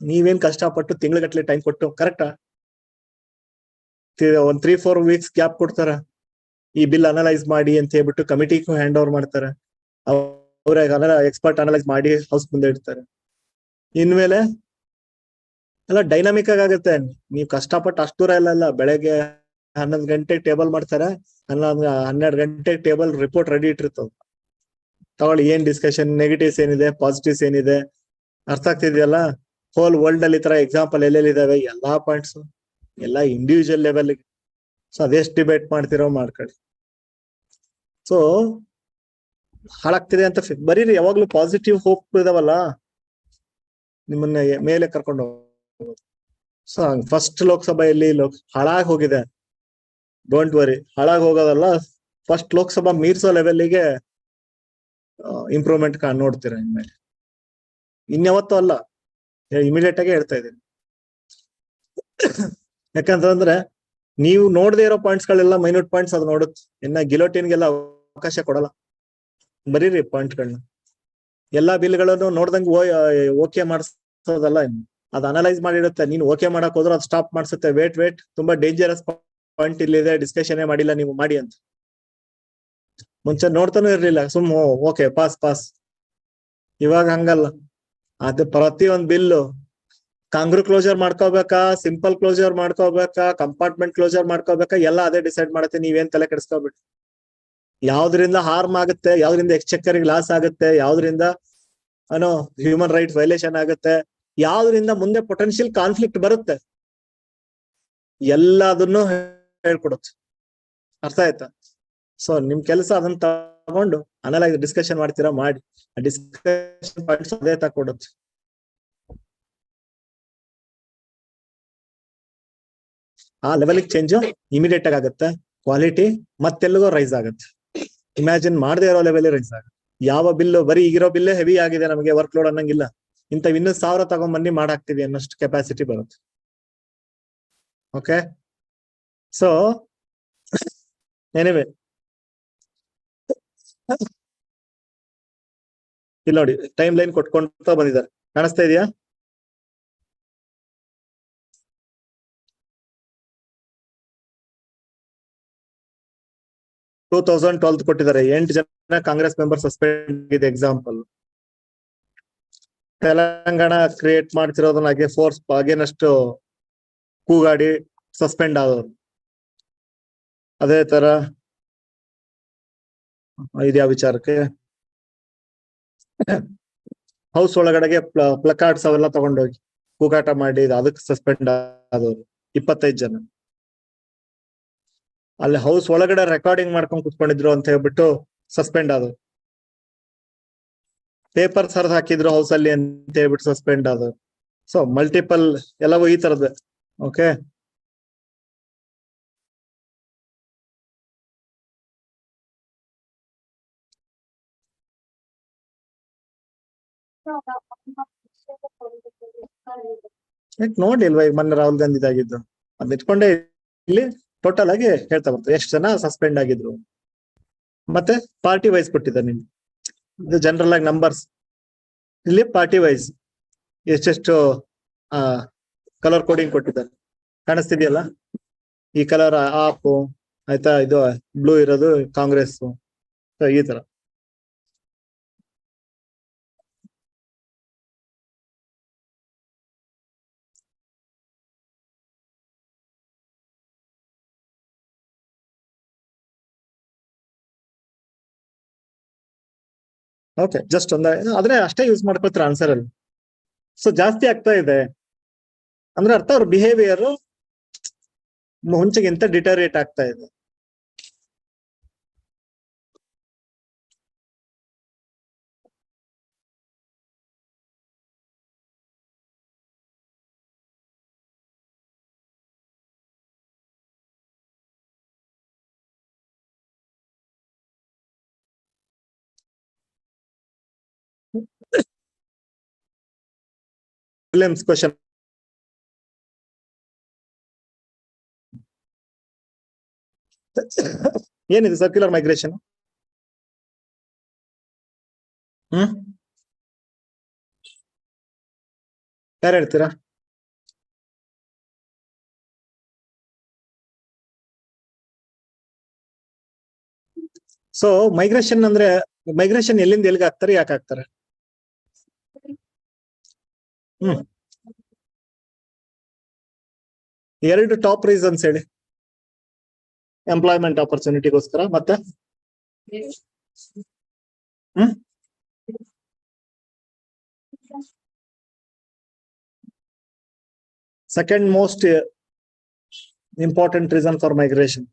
ನೀವೇನ್ ಕಷ್ಟಪಟ್ಟು ತಿಂಗಳಗಟ್ಲೆ ಟೈಮ್ ಕೊಟ್ಟು, ಕರೆಕ್ಟಾ? ಒಂದ್ 3-4 weeks ಗ್ಯಾಪ್ ಕೊಡ್ತಾರ, ಈ ಬಿಲ್ ಅನಲೈಸ್ ಮಾಡಿ ಅಂತ ಹೇಳ್ಬಿಟ್ಟು ಕಮಿಟಿಗೂ ಹ್ಯಾಂಡ್ ಓವರ್ ಮಾಡ್ತಾರೆ. ಅವ್ರ ಎಕ್ಸ್ಪರ್ಟ್ ಅನಲೈಸ್ ಮಾಡಿ ಹೌಸ್ ಮುಂದೆ ಇಡ್ತಾರೆ. ಇನ್ಮೇಲೆ ಎಲ್ಲ ಡೈನಾಮಿಕ್ ಆಗುತ್ತೆ. ನೀವು ಕಷ್ಟಪಟ್ಟು ಅಷ್ಟು ದೂರ ಇಲ್ಲ. ಬೆಳಗ್ಗೆ 11 ಗಂಟೆಗೆ ಟೇಬಲ್ ಮಾಡ್ತಾರೆ, 12 ಗಂಟೆಗೆ ಟೇಬಲ್ ರಿಪೋರ್ಟ್ ರೆಡಿ ಇಟ್ಟಿರ್ತದ. ತಗೊಳ್ಳಿ, ಏನ್ ಡಿಸ್ಕಷನ್, ನೆಗೆಟಿವ್ಸ್ ಏನಿದೆ, ಪಾಸಿಟಿವ್ಸ್ ಏನಿದೆ, ಅರ್ಥ ಆಗ್ತಿದೆಯಲ್ಲ? ಹೋಲ್ ವರ್ಲ್ಡ್ ಅಲ್ಲಿ ಈ ತರ ಎಕ್ಸಾಂಪಲ್ ಎಲ್ಲೆಲ್ಲಿದಾವೆ, ಎಲ್ಲಾ ಪಾಯಿಂಟ್ಸ್ ಎಲ್ಲ ಇಂಡಿವಿಜುವಲ್ ಲೆವೆಲ್. ಸೊ ಅದೆಷ್ಟು ಡಿಬೇಟ್ ಮಾಡ್ತಿರೋ ಮಾಡ್ಕೊಳ್ಳಿ. ಸೊ ಹಾಳಾಗ್ತಿದೆ ಅಂತ ಬರೀರಿ. ಯಾವಾಗ್ಲೂ ಪಾಸಿಟಿವ್ ಹೋಪ್ ಇದಾವಲ್ಲ, ನಿಮ್ಮನ್ನ ಮೇಲೆ ಕರ್ಕೊಂಡು ಹೋಗೋದು. ಸೊ ಫಸ್ಟ್ ಲೋಕಸಭೆಯಲ್ಲಿ ಹಾಳಾಗಿ ಹೋಗಿದೆ, ಡೋಂಟ್ ವರಿ. ಹಾಳಾಗಿ ಹೋಗೋದಲ್ಲ, ಫಸ್ಟ್ ಲೋಕಸಭಾ ಮೀರ್ಸೋ ಲೆವೆಲ್ಗೆ ಇಂಪ್ರೂವ್ಮೆಂಟ್ ನೋಡ್ತೀರಾ ಇನ್ಮೇಲೆ. ಇನ್ಯಾವತ್ತೂ ಅಲ್ಲ, ಇಮಿಡಿಯೇಟ್ ಆಗಿ ಹೇಳ್ತಾ ಇದ್ದೀನಿ. ಯಾಕಂತಂದ್ರೆ ನೀವು ನೋಡದೇ ಇರೋ ಪಾಯಿಂಟ್ಸ್ ಗಳೆಲ್ಲ ಮೈನ್ಯೂಟ್ ಪಾಯಿಂಟ್ಸ್ ಅದು ನೋಡುತ್ತೆ. ಇನ್ನ ಗಿಲೋಟಿನ್ಗೆಲ್ಲ ಅವಕಾಶ ಕೊಡಲ್ಲ. ಬರೀರಿ ಪಾಯಿಂಟ್ಗಳನ್ನ. ಎಲ್ಲಾ ಬಿಲ್ಗಳನ್ನು ನೋಡ್ದಂಗೆ ಓಕೆ ಮಾಡಿಸೋದಲ್ಲ, ಅದು ಅನಲೈಸ್ ಮಾಡಿಡುತ್ತೆ. ನೀನು ಓಕೆ ಮಾಡಕ್ ಹೋದ್ರೆ ಅದು ಸ್ಟಾಪ್ ಮಾಡಿಸುತ್ತೆ. ವೇಟ್ ತುಂಬಾ ಡೇಂಜರಸ್ ಪಾಯಿಂಟ್ ಇಲ್ಲಿದೆ, ಡಿಸ್ಕಷನ್ ಮಾಡಿಲ್ಲ ನೀವು ಮಾಡಿ ಅಂತ. ಮುಂಚೆ ನೋಡ್ತಾನೂ ಇರ್ಲಿಲ್ಲ, ಓಕೆ ಪಾಸ್. ಇವಾಗ ಹಂಗಲ್ಲ. ಅದು ಪ್ರತಿ ಒಂದ್ ಬಿಲ್ಲು ಕಾಂಗ್ರೂ ಕ್ಲೋಜರ್ ಮಾಡ್ಕೋಬೇಕಾ, ಸಿಂಪಲ್ ಕ್ಲೋಜರ್ ಮಾಡ್ಕೋಬೇಕಾ, ಕಂಪಾರ್ಟ್ಮೆಂಟ್ ಕ್ಲೋಜರ್ ಮಾಡ್ಕೋಬೇಕಾ, ಎಲ್ಲ ಅದೇ ಡಿಸೈಡ್ ಮಾಡುತ್ತೆ. ನೀವೇನ್ ತಲೆ ಕೆಡಿಸ್ಕೋಬಿಟ್ಟು. ಯಾವ್ದ್ರಿಂದ ಹಾರ್ಮ್ ಆಗುತ್ತೆ, ಯಾವ್ದ್ರಿಂದ ಎಕ್ಸ್ಚೆಕ್ಕರ್ಗೆ ಲಾಸ್ ಆಗುತ್ತೆ, ಯಾವ್ದ್ರಿಂದ ಹ್ಯೂಮನ್ ರೈಟ್ಸ್ ವೈಲೇಷನ್ ಆಗುತ್ತೆ, ಯಾವ್ದ್ರಿಂದ ಮುಂದೆ ಪೊಟೆನ್ಶಿಯಲ್ ಕಾನ್ಫ್ಲಿಕ್ಟ್ ಬರುತ್ತೆ, ಎಲ್ಲದನ್ನು ಹೇಳ್ಕೊಡುತ್ತೆ. ಅರ್ಥ ಆಯ್ತಾ? ಸೊ ನಿಮ್ ಕೆಲಸ ಅದನ್ನ ತಗೊಂಡು ಅನಲೈಸ್ ಡಿಸ್ಕಷನ್ ಮಾಡ್ತೀರಾ, ಮಾಡಿ. ಡಿಸ್ಕಷನ್ ಪಾಯಿಂಟ್ಸ್ ಅದೇ ತಕೊಡುತ್ತೆ. ಆ ಲೆವೆಲ್ಗೆ ಚೇಂಜ್ ಇಮಿಡಿಯೇಟ್ ಆಗುತ್ತೆ. ಕ್ವಾಲಿಟಿ ಮತ್ತೆಲ್ಲಿಗೋ ರೈಸ್ ಆಗುತ್ತೆ. ಇಮ್ಯಾಜಿನ್ ಮಾಡದೇ ಇರೋ ಲೆವೆಲ್ ರೈಸ್ ಆಗುತ್ತೆ. ಯಾವ ಬಿಲ್ಲು, ಬರೀ ಈಗಿರೋ ಬಿಲ್ಲೇ ಹೆವಿ ಆಗಿದೆ, ನಮಗೆ ವರ್ಕ್ ಲೋಡ್ ಅನ್ನಂಗಿಲ್ಲ. ಇಂಥವ್ ಇನ್ನೂ 1000 ತಗೊಂಡ್ಬನ್ನಿ ಮಾಡಾಕ್ತಿವಿ ಅನ್ನೋಷ್ಟು ಕೆಪಾಸಿಟಿ ಬರುತ್ತೆ. ಓಕೆ, ಸೊ ಎನಿವೆ ಇಲ್ಲಿ ನೋಡಿ, ಟೈಮ್ ಲೈನ್ ಕೊಟ್ಕೊಂತ ಬಂದಿದ್ದಾರೆ. ಕಾಣಿಸ್ತಾ ಇದೆಯಾ? ಟೂ 2012 ಕೊಟ್ಟಿದ್ದಾರೆ. 8 ಜನ ಕಾಂಗ್ರೆಸ್ ಮೆಂಬರ್ ಸಸ್ಪೆಂಡ್ ಇದೆ. ಎಕ್ಸಾಂಪಲ್ ತೆಲಂಗಾಣ ಕ್ರಿಯೇಟ್ ಮಾಡ್ತಿರೋದನ್ನ ಫೋರ್ಸ್ ಅಗೇನಸ್ಟ್ ಕೂಗಾಡಿ ಸಸ್ಪೆಂಡ್ ಆದವರು. ಅದೇ ತರ ಇದ್ಯಾ ವಿಚಾರಕ್ಕೆ ಹೌಸ್ ಒಳಗಡೆಗೆ ಪ್ಲಕಾರ್ಡ್ಸ್ ಅವೆಲ್ಲ ತಗೊಂಡೋಗಿ ಕೂಗಾಟ ಮಾಡಿ ಅದಕ್ಕೆ ಸಸ್ಪೆಂಡ್ ಆದವರು 25 ಜನ. ಅಲ್ಲಿ ಹೌಸ್ ಒಳಗಡೆ ರೆಕಾರ್ಡಿಂಗ್ ಮಾಡ್ಕೊಂಡು ಕುತ್ಕೊಂಡಿದ್ರು ಅಂತ ಹೇಳ್ಬಿಟ್ಟು ಸಸ್ಪೆಂಡ್ ಆದವು. ಪೇಪರ್ಸ್ ಹರಿದು ಹಾಕಿದ್ರು ಹೌಸ್ ಅಲ್ಲಿ ಅಂತ ಹೇಳ್ಬಿಟ್ಟು ಸಸ್ಪೆಂಡ್ ಆದವು. ಸೊ ಮಲ್ಟಿಪಲ್ ಎಲ್ಲವೂ ಈ ತರದ್ದು. ಓಕೆ, ನೋಡಿ ಅಲ್ವಾ ಈಗ ಮೊನ್ನೆ ರಾಹುಲ್ ಗಾಂಧಿ ಆಗಿದ್ದು, ಅದ್ ಇಟ್ಕೊಂಡೆ ಇಲ್ಲಿ ಟೋಟಲ್ ಆಗಿ ಹೇಳ್ತಾ ಬರ್ತಾರೆ ಎಷ್ಟು ಜನ ಸಸ್ಪೆಂಡ್ ಆಗಿದ್ರು. ಮತ್ತೆ ಪಾರ್ಟಿ ವೈಸ್ ಕೊಟ್ಟಿದ್ದಾರೆ ನಿಮ್ಗೆ. ಇದು ಜನರಲ್ ಆಗಿ ನಂಬರ್ಸ್. ಇಲ್ಲಿ ಪಾರ್ಟಿ ವೈಸ್ ಎಷ್ಟೆಷ್ಟು ಕಲರ್ ಕೋಡಿಂಗ್ ಕೊಟ್ಟಿದ್ದಾರೆ. ಕಾಣಿಸ್ತಿದೆಯಲ್ಲ, ಈ ಕಲರ್ ಆಪ್ ಆಯ್ತಾ, ಇದು ಬ್ಲೂ ಇರೋದು ಕಾಂಗ್ರೆಸ್, So ಈ ತರ ಓಕೆ ಜಸ್ಟ್ ಆದ್ರೆ ಅಷ್ಟೇ ಯೂಸ್ ಮಾಡ್ಕೊಳ್ತಾರೆ ಆನ್ಸರ್ ಅಲ್ಲಿ. ಸೊ ಜಾಸ್ತಿ ಆಗ್ತಾ ಇದೆ ಅಂದ್ರೆ ಅರ್ಥ ಅವ್ರ ಬಿಹೇವಿಯರ್ ಮುಂಚೆಗಿಂತ ಡಿಟರೇಟ್ ಆಗ್ತಾ ಇದೆ. Williams question. ಏನಿದೆ ಸರ್ಕ್ಯುಲರ್ ಮೈಗ್ರೇಷನ್? ಯಾರು ಹೇಳ್ತೀರಾ? ಸೊ ಮೈಗ್ರೇಷನ್ ಅಂದ್ರೆ ಮೈಗ್ರೇಷನ್ ಎಲ್ಲಿಂದ ಎಲ್ಲಿಗೆ ಆಗ್ತಾರೆ, ಯಾಕೆ ಆಗ್ತಾರೆ? ಎರಡು ಟಾಪ್ ರೀಸನ್ಸ್ ಹೇಳಿ. ಎಂಪ್ಲಾಯ್ಮೆಂಟ್ ಆಪರ್ಚುನಿಟಿಗೋಸ್ಕರ, ಮತ್ತೆ second most important reason for migration.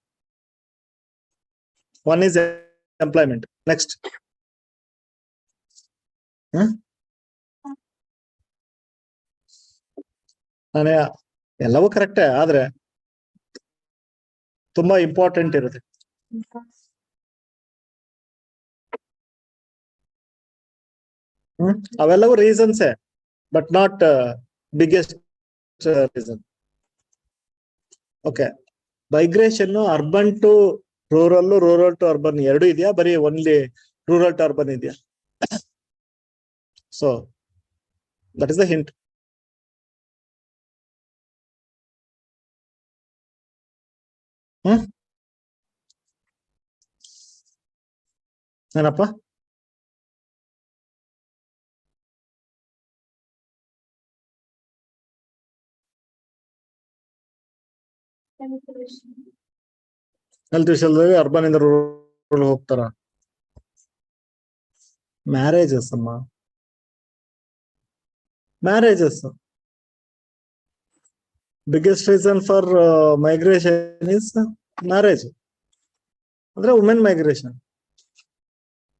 One is employment. Next ನಾನೇ ಎಲ್ಲವೂ ಕರೆಕ್ಟೇ, ಆದ್ರೆ ತುಂಬಾ ಇಂಪಾರ್ಟೆಂಟ್ ಇರುತ್ತೆ. ಅವೆಲ್ಲವೂ ರೀಸನ್ಸೇ, but not biggest reason. Okay, migration urban to rural, rural to urban ಎರಡು ಇದೆಯಾ, ಬರೀ ಓನ್ಲಿ ರೂರಲ್ ಟು ಅರ್ಬನ್ ಇದೆಯಾ? So that is the hint. ಏನಪ್ಪ? ಹೆಲ್ತ್ ವಿಷಯದಲ್ಲಿ ಅರ್ಬನ್ ಇಂದ ರೂರಲ್ ಹೋಗ್ತಾರ. ಮ್ಯಾರೇಜಸ್ ಅಮ್ಮ, marriages. Biggest reason for migration is marriage, ಅಂದ್ರೆ ವುಮೆನ್ ಮೈಗ್ರೇಷನ್.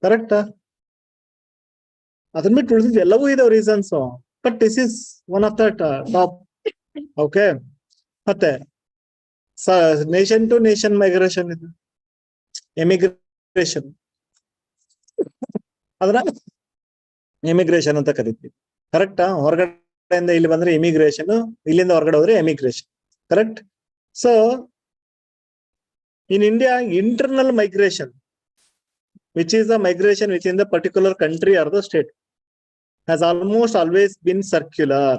ಕರೆಕ್ಟಾ? ಅದನ್ನ ಬಿಟ್ಟು ಉಳಿದಿದ್ದು ಎಲ್ಲವೂ ಇದಾವೆ reasons, but this is one of the top. Okay, ಮತ್ತೆ ನೇಷನ್ ಟು ನೇಷನ್ ಮೈಗ್ರೇಷನ್ ಇದು ಎಮಿಗ್ರೇಷನ್, ಅದ್ರ ಎಮಿಗ್ರೇಷನ್ ಅಂತ ಕರಿತೀವಿ. ಕರೆಕ್ಟಾ? ಹೊರಗಡೆಯಿಂದ ಇಲ್ಲಿ ಬಂದ್ರೆ ಇಮಿಗ್ರೇಷನ್, ಇಲ್ಲಿಂದ ಹೊರಗಡೆ ಹೋದ್ರೆ emigration. Correct? So in India, internal migration, which is the migration within the particular country or the state, has almost always been circular.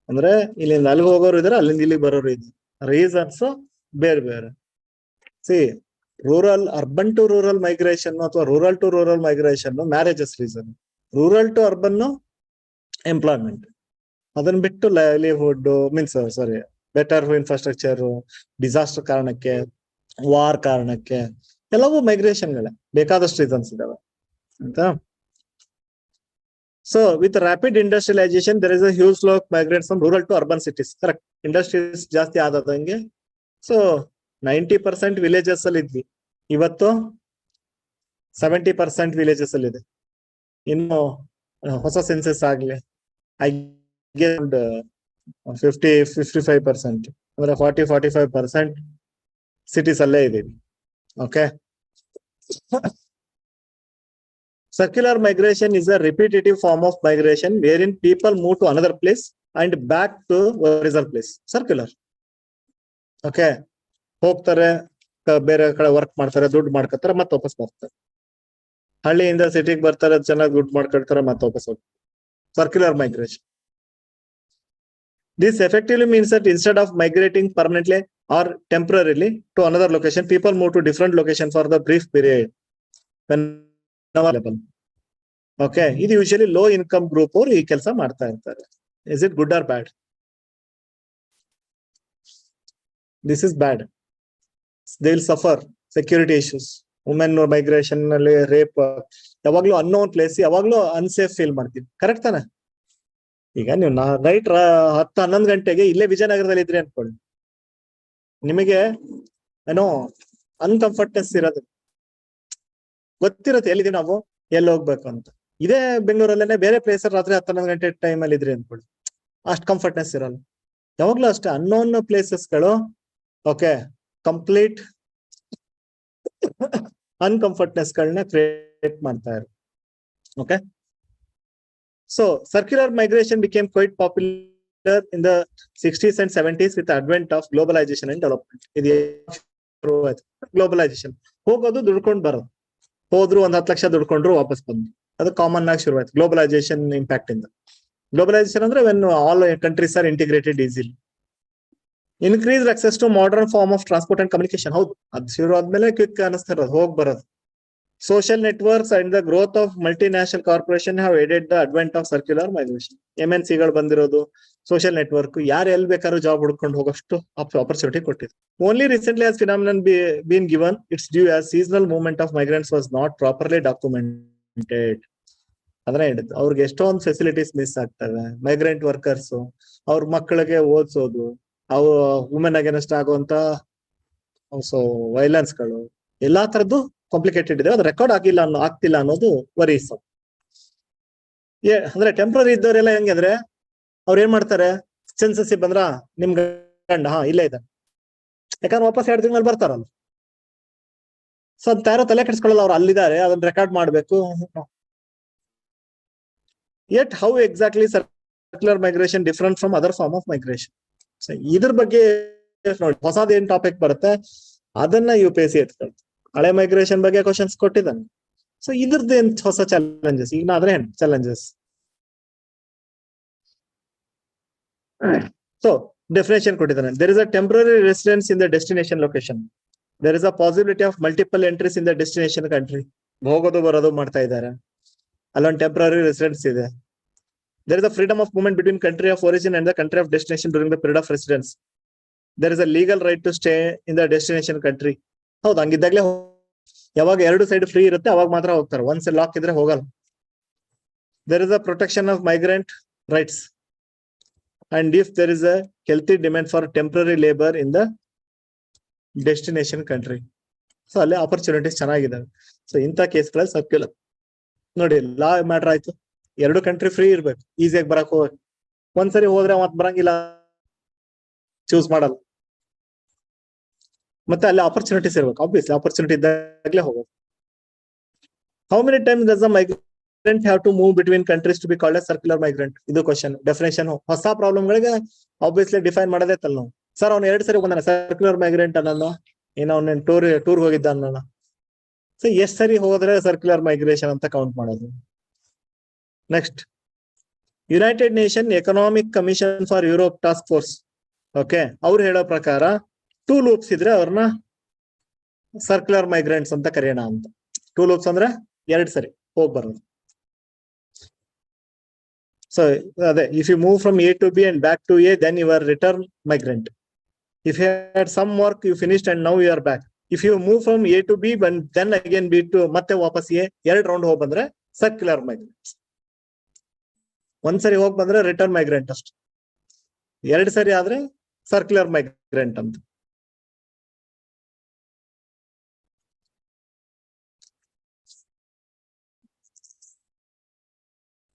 ಅಂದ್ರೆ ಇಲ್ಲಿಂದ ಅಲ್ಲಿಗೆ ಹೋಗೋರು ಇದಾರೆ, ಅಲ್ಲಿಂದ ಇಲ್ಲಿಗೆ ಬರೋರು ಇದ್ದಾರೆ. ರೀಸನ್ಸ್ ಬೇರೆ ಬೇರೆ. See, rural urban to rural migration ಅಥವಾ rural to rural migration marriages reason, rural to urban employment. ಅದನ್ನ ಬಿಟ್ಟು livelihood means sorry better infrastructure, disaster ಕಾರಣಕ್ಕೆ, ವಾರ್ ಕಾರಣಕ್ಕೆ, ಎಲ್ಲವೂ ಮೈಗ್ರೇಷನ್ಗಳೇ. ಬೇಕಾದಷ್ಟು ರೀಸನ್ಸ್ ಇದಾವೆ ಅಂತ. So with rapid industrialisation there is a huge flow of migrants from rural to urban cities. Correct? Industries ಜಾಸ್ತಿ ಆದಂಗೆ. ಸೊ 90% ವಿಲೇಜಸ್ ಅಲ್ಲಿ ಇದ್ವಿ, ಇವತ್ತು 70% ವಿಲೇಜಸ್ ಅಲ್ಲಿ ಇದೆ. ಇನ್ನು ಹೊಸ ಸೆನ್ಸಸ್ ಆಗ್ಲಿ, ಐ ಗೆಟ್ 55%, ಅಂದ್ರೆ 45% ಸಿಟೀಸ್ ಅಲ್ಲೇ ಇದೀವಿ. Okay, circular migration is a repetitive form of migration wherein people move to another place and back to original place. Circular. Okay, ಹೋಗ್ತಾರೆ, ಬೇರೆ ಕಡೆ ವರ್ಕ್ ಮಾಡ್ತಾರೆ, ದುಡ್ಡು ಮಾಡ್ಕೊತಾರೆ, ಮತ್ತೆ ವಾಪಸ್ ಬರ್ತಾರೆ. ಹಳ್ಳಿಯಿಂದ ಸಿಟಿಗೆ ಬರ್ತಾರೆ, ಚೆನ್ನಾಗಿ ದುಡ್ಡು ಮಾಡ್ಕೊಳ್ತಾರೆ, ಮತ್ತೆ ವಾಪಸ್ ಹೋಗ್ತಾರೆ. Circular migration. This effectively means that instead of migrating permanently or temporarily to another location, people move to different location for the brief period. Available. Okay, ಇದು ಯೂಶಲಿ ಲೋ ಇನ್ಕಮ್ ಗ್ರೂಪ್ ಅವರು ಈ ಕೆಲಸ ಮಾಡ್ತಾ ಇರ್ತಾರೆ. Is it good or bad? This is bad. They will suffer security issues. Women migration ನಲ್ಲಿ rape, ಯಾವಾಗ್ಲೂ unknown place, ಯಾವಾಗ್ಲೂ unsafe feel ಮಾಡ್ತೀವಿ. ಕರೆಕ್ಟ್ ತಾನೆ? ಈಗ ನೀವು ನೈಟ್ 10-11 ಗಂಟೆಗೆ ಇಲ್ಲೇ ವಿಜಯನಗರದಲ್ಲಿ ಇದ್ರಿ ಅನ್ಕೊಳ್ಳಿ, ನಿಮಗೆ ಏನೋ ಅನ್ಕಂಫರ್ಟ್ನೆಸ್ ಇರೋದು ಗೊತ್ತಿರುತ್ತೆ, ಎಲ್ಲಿದ್ದೀವಿ ನಾವು, ಎಲ್ಲಿ ಹೋಗ್ಬೇಕು ಅಂತ. ಇದೇ ಬೆಂಗಳೂರಲ್ಲೇನೆ ಬೇರೆ ಪ್ಲೇಸ್ ರಾತ್ರಿ 10-11 ಗಂಟೆ ಟೈಮ್ ಅಲ್ಲಿ ಇದ್ರಿ ಅನ್ಕೊಳ್ಳಿ, ಅಷ್ಟು ಕಂಫರ್ಟ್ನೆಸ್ ಇರಲ್ಲ. ಯಾವಾಗ್ಲೂ ಅಷ್ಟೇ ಅನ್ನೋನ್ ಪ್ಲೇಸಸ್ಗಳು ಓಕೆ ಕಂಪ್ಲೀಟ್ ಅನ್ಕಂಫರ್ಟ್ನೆಸ್ ಗಳನ್ನ ಕ್ರಿಯೇಟ್ ಮಾಡ್ತಾ ಇರು. Okay, so circular migration became quite popular in the 60s and 70s with the advent of globalization and development. ಇದು ಗ್ಲೋಬಲೈಸೇಷನ್, ಹೋಗೋದು ದುಡ್ಕೊಂಡು ಬರೋದು, ಹೋದ್ರು 10 ಲಕ್ಷ ದುಡ್ಕೊಂಡ್ರು ವಾಪಸ್ ಬಂದ್ರು, ಅದು ಕಾಮನ್ ಆಗಿ ಶುರುವಾಯ್ತು ಗ್ಲೋಬಲೈಸೇಷನ್ ಇಂಪ್ಯಾಕ್ಟ್ ಇಂದ. ಗ್ಲೋಬಲೈಸೇಷನ್ ಅಂದ್ರೆ when all countries are integrated easily. Increase access to modern form of transport and communication. ಹೌದು, ಅದು ಶುರು ಆದ್ಮೇಲೆ ಕ್ವಿಕ್ ಅನಿಸ್ತಾ ಇರೋದು, ಹೋಗ್ ಬರೋದು. Social networks and the growth of multinational corporation have aided the advent of circular migration. MNC ಗಳು ಬಂದಿರೋದು, ಸೋಷಿಯಲ್ ನೆಟ್ವರ್ಕ್, ಯಾರು ಎಲ್ಲಿ ಬೇಕಾದ್ರೂ ಜಾಬ್ ಹುಡ್ಕೊಂಡು ಹೋಗೋಷ್ಟು ಆಪರ್ಚುನಿಟಿ ಕೊಟ್ಟಿದೆ. Only recently has phenomenon been given its due as seasonal movement of migrants was not properly documented. ಅಂದ್ರೆ ಅವ್ರಿಗೆ ಎಷ್ಟೊಂದು ಫೆಸಿಲಿಟೀಸ್ ಮಿಸ್ ಆಗ್ತವೆ. ಮೈಗ್ರೆಂಟ್ ವರ್ಕರ್ಸ್ ಅವ್ರ ಮಕ್ಕಳಿಗೆ ಓದಿಸೋದು, ಅವು ವುಮೆನ್ ಅಗೇನೆಸ್ಟ್ ಆಗುವಂತ ವೈಲೆನ್ಸ್ ಗಳು, ಎಲ್ಲಾ ತರದ್ದು ಕಾಂಪ್ಲಿಕೇಟೆಡ್ ಇದೆ. ಅದು ರೆಕಾರ್ಡ್ ಆಗ್ತಿಲ್ಲ ಅನ್ನೋದು ವರೀಸ್. ಅಂದ್ರೆ ಟೆಂಪ್ರರಿ ಇದ್ದವರೆಲ್ಲ ಹೆಂಗೆ ಅಂದ್ರೆ ಅವ್ರು ಏನ್ ಮಾಡ್ತಾರೆ, ಸೆನ್ಸಸ್ ಬಂದ್ರ ನಿಮ್ ಗಂಡ ಇಲ್ಲೇ ಇದೆ, ಯಾಕಂದ್ರೆ ವಾಪಸ್ 2 ತಿಂಗಳಲ್ಲಿ ಬರ್ತಾರಲ್ಲ. ಸೊ ಅದ್ ಯಾರೋ ತಲೆ ಕೆಡ್ಸ್ಕೊಳ್ಳಲ್ಲ, ಅವ್ರು ಅಲ್ಲಿದ್ದಾರೆ, ಅದನ್ನ ರೆಕಾರ್ಡ್ ಮಾಡ್ಬೇಕು. Yet how exactly circular migration different from other form of migration. ಇದ್ರ ಬಗ್ಗೆ ನೋಡಿ, ಹೊಸದೇನ್ ಟಾಪಿಕ್ ಬರುತ್ತೆ ಅದನ್ನ UPSC ಎತ್ಕೊಳ್ತು. ಹಳೆ ಮೈಗ್ರೇಷನ್ ಬಗ್ಗೆ ಕ್ವಶನ್ಸ್ ಕೊಟ್ಟಿದ್ದಾನೆ. ಸೊ ಇದ್ರದ್ದೇನ್ ಹೊಸ ಚಾಲೆಂಜಸ್, ಈಗ ಆದ್ರೆ ಚಾಲೆಂಜಸ್. ಸೊ ಡೆಫಿನೇಷನ್ ಕೊಟ್ಟಿದ್ದಾನೆ. There is a temporary residence in the destination location. There is a possibility of multiple entries in the destination country. ಹೋಗೋದು ಬರೋದು ಮಾಡ್ತಾ ಇದ್ದಾರೆ, ಅಲ್ಲೊಂದು ಟೆಂಪರರಿ ರೆಸಿಡೆನ್ಸ್ ಇದೆ. There is a freedom of movement between country of origin and the country of destination during the period of residence. There is a legal right to stay in the destination country. ಹೌದು, ಹಂಗಿದ್ದಾಗ್ಲೇ ಯಾವಾಗ 2 side free ಇರುತ್ತೆ ಅವಾಗ ಮಾತ್ರ ಹೋಗ್ತಾರೆ, ಒಂದ್ side lock ಇದ್ರೆ ಹೋಗಲ್ಲ. There is a protection of migrant rights and if there is a healthy demand for temporary labour in the destination country. So ಅಲ್ಲೇ ಆಪರ್ಚುನಿಟೀಸ್ ಚೆನ್ನಾಗಿದ್ದಾವೆ. ಸೊ ಇಂಥ ಕೇಸ್ಗಳಲ್ಲಿ ಸರ್ಕ್ಯುಲರ್ ನೋಡಿ, ಲಾ ಮ್ಯಾಟರ್ ಆಯ್ತು. 2 ಕಂಟ್ರಿ ಫ್ರೀ ಇರ್ಬೇಕು, ಈಸಿಯಾಗಿ ಬರಕ್ ಹೋಗ್ಬೇಕು. ಒಂದ್ಸರಿ ಹೋದ್ರೆ ಮತ್ ಬರಂಗಿಲ್ಲ, ಚೂಸ್ ಮಾಡಲ್ಲ. ಮತ್ತೆ ಅಲ್ಲಿ ಆಪರ್ಚುನಿಟೀಸ್ ಇರ್ಬೇಕು, ಆಬ್ವಿಯಸ್ಲಿ ಆಪರ್ಚುನಿಟಿ ಇದ್ದಾಗಲೇ ಹೋಗೋದು. How many times does a migrant have to move between countries to be called a circular migrant? ಇದು ಕ್ವಶನ್. ಡೆಫಿನೇಷನ್ ಹೊಸ ಪ್ರಾಬ್ಲಮ್ ಗಳಿಗೆ ಆಬ್ವಿಯಸ್ಲಿ ಡಿಫೈನ್ ಮಾಡೋದೇ ತಲ್ಲ ನಾವು. ಸರ್ ಅವ್ನು 2 ಸರಿ ಬಂದಾನೆ ಸರ್ಕ್ಯುಲರ್ ಮೈಗ್ರೆಂಟ್ ಅನ್ನೋನು, ಏನೋ ಅವ್ನ ಟೂರ್ ಹೋಗಿದ್ದ ಅನ್ನೋಣ. ಸೊ ಎಷ್ಟ್ ಸರಿ ಹೋದ್ರೆ ಸರ್ಕ್ಯುಲರ್ ಮೈಗ್ರೇಷನ್ ಅಂತ ಕೌಂಟ್ ಮಾಡೋದು. Next, United nation economic commission for Europe task force. Okay, ಅವ್ರು ಹೇಳೋ ಪ್ರಕಾರ 2 ಲೂಪ್ಸ್ ಇದ್ರೆ ಅವ್ರನ್ನ ಸರ್ಕ್ಯುಲರ್ ಮೈಗ್ರೆಂಟ್ಸ್ ಅಂತ ಕರೆಯೋಣ ಅಂತ. 2 ಲೂಪ್ಸ್ ಅಂದ್ರೆ 2 ಸರಿ ಹೋಗ್ ಬರೋದು. ಸೊ ಅದೇ, if you move from A to B and back to A, then you are return migrant. If you had some work you finished and now you are back. If you move from A to B and then again B to ಮತ್ತೆ ವಾಪಸ್ A, 2 round ಹೋಗ್ ಬಂದ್ರೆ circular migrants. ಒಂದ್ಸರಿ ಹೋಗ್ ಬಂದ್ರೆ return migrant ಅಷ್ಟು, 2 ಸರಿ ಆದ್ರೆ ಸರ್ಕ್ಯುಲರ್ ಮೈಗ್ರೆಂಟ್ ಅಂತ.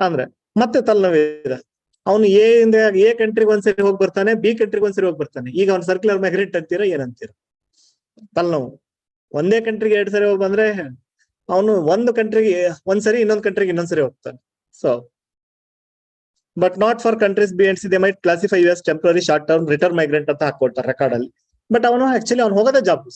ಅಂದ್ರೆ ಮತ್ತೆ ತಲೆನೋವಿದೆ. ಅವನು ಎ ಕಂಟ್ರಿಗೆ ಒಂದ್ಸರಿ ಹೋಗಿ ಬರ್ತಾನೆ, B ಕಂಟ್ರಿಗೆ ಒಂದ್ಸರಿ ಹೋಗಿ ಬರ್ತಾನೆ. ಈಗ ಅವ್ನು ಸರ್ಕ್ಯುಲರ್ ಮೈಗ್ರೆಂಟ್ ಅಂತೀರಾ ಏನಂತೀರ? ತಲೆನೋವು. ಒಂದೇ ಕಂಟ್ರಿಗೆ 2 ಸರಿ ಹೋಗಿ ಬಂದ್ರೆ ಅವನು ಒಂದು ಕಂಟ್ರಿಗೆ ಒಂದ್ಸರಿ, ಇನ್ನೊಂದು ಕಂಟ್ರಿಗೆ ಇನ್ನೊಂದ್ಸರಿ ಹೋಗ್ತಾನೆ. So but not for countries B and C, they might classify you as temporary short term return migrant ಅಂತ ಹಾಕೊಳ್ತಾರೆ ರೆಕಾರ್ಡ್ ಅಲ್ಲಿ. ಬಟ್ ಅವನು ಆಕ್ಚುಲಿ ಅವ್ನು ಹೋಗೋದೇ ಜಾಬ್.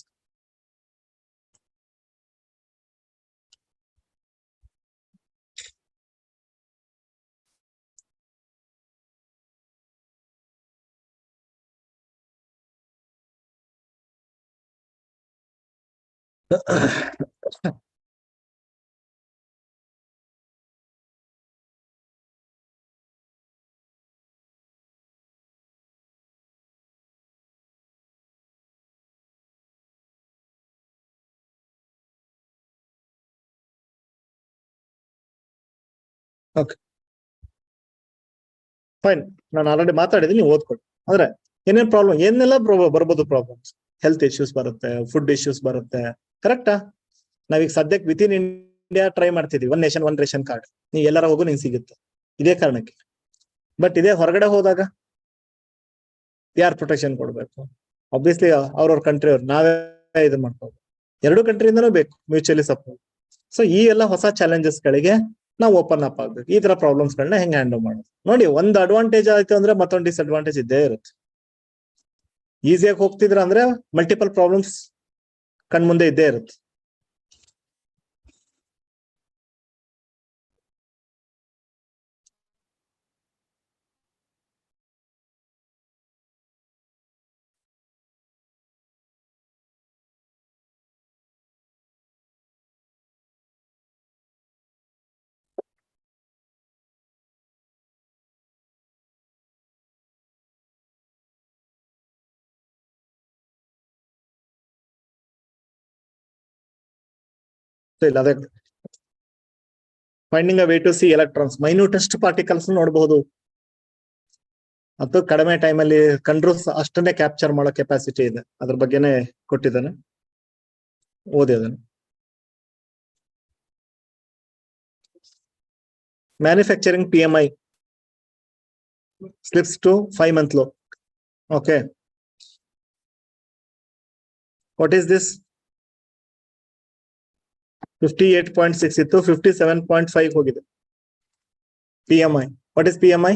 ಓಕೆ ಫೈನ್, ನಾನು ಆಲ್ರೆಡಿ ಮಾತಾಡಿದ್ದೀನಿ, ನೀವು ಓದ್ಕೊಳ್ಳಿ. ಅಂದ್ರೆ ಏನೇನ್ ಪ್ರಾಬ್ಲಮ್, ಏನೆಲ್ಲ ಬರ್ಬೋದು ಪ್ರಾಬ್ಲಮ್ಸ್. ಹೆಲ್ತ್ ಇಶ್ಯೂಸ್ ಬರುತ್ತೆ, ಫುಡ್ ಇಶ್ಯೂಸ್ ಬರುತ್ತೆ, ಕರೆಕ್ಟಾ? ನಾವೀಗ ಸದ್ಯಕ್ಕೆ ವಿತ್ ಇನ್ ಇಂಡಿಯಾ ಟ್ರೈ ಮಾಡ್ತಿದೀವಿ, one nation one ration card. ನೀವು ಎಲ್ಲರ ಹೋಗು ನಿಂಗೆ ಸಿಗುತ್ತೆ, ಇದೇ ಕಾರಣಕ್ಕೆ. ಬಟ್ ಇದೇ ಹೊರಗಡೆ ಹೋದಾಗ ಯಾರು ಪ್ರೊಟೆಕ್ಷನ್ ಕೊಡ್ಬೇಕು? ಆಬ್ವಿಯಸ್ಲಿ ಅವ್ರವ್ರ ಕಂಟ್ರಿ ಅವ್ರು, ನಾವೇ ಇದು ಮಾಡ್ಕೋಬೇಕು. ಎರಡು ಕಂಟ್ರಿಯಿಂದನೂ ಬೇಕು ಮ್ಯೂಚುವಲಿ ಸಪೋರ್ಟ್. ಸೊ ಈ ಎಲ್ಲ ಹೊಸ ಚಾಲೆಂಜಸ್ ಗಳಿಗೆ ನಾವು ಓಪನ್ ಅಪ್ ಆಗ್ಬೇಕು. ಈ ತರ ಪ್ರಾಬ್ಲಮ್ಸ್ ಗಳನ್ನ ಹೆಂಗ್ ಹ್ಯಾಂಡಲ್ ಮಾಡೋದು ನೋಡಿ. ಒಂದು ಅಡ್ವಾಂಟೇಜ್ ಆಯ್ತು ಅಂದ್ರೆ ಮತ್ತೊಂದು ಡಿಸ್ಅಡ್ವಾಂಟೇಜ್ ಇದ್ದೇ ಇರುತ್ತೆ. ಈಸಿಯಾಗಿ ಹೋಗ್ತಿದ್ರ ಅಂದ್ರೆ ಮಲ್ಟಿಪಲ್ ಪ್ರಾಬ್ಲಮ್ಸ್ ಕಣ್ಮುಂದೆ ಇದ್ದೇ ಇರುತ್ತೆ. ಇಲ್ಲ ಅದೇ finding a way to see electrons, minutest particles ನೋಡಬಹುದು. ಮತ್ತು ಕಡಿಮೆ ಟೈಮ್ ಅಲ್ಲಿ ಕಂಡ್ರು ಅಷ್ಟನ್ನೇ ಕ್ಯಾಪ್ಚರ್ ಮಾಡೋ ಕೆಪಾಸಿಟಿ ಇದೆ. ಅದ್ರ ಬಗ್ಗೆನೇ ಕೊಟ್ಟಿದ್ದಾನೆ, ಓದಿ ಅದನ್ನು. Manufacturing PMI slips to 5 month low. Okay, what is this? 58.6 ಇತ್ತು, 57.5 ಹೋಗಿದೆ PMI. What is PMI?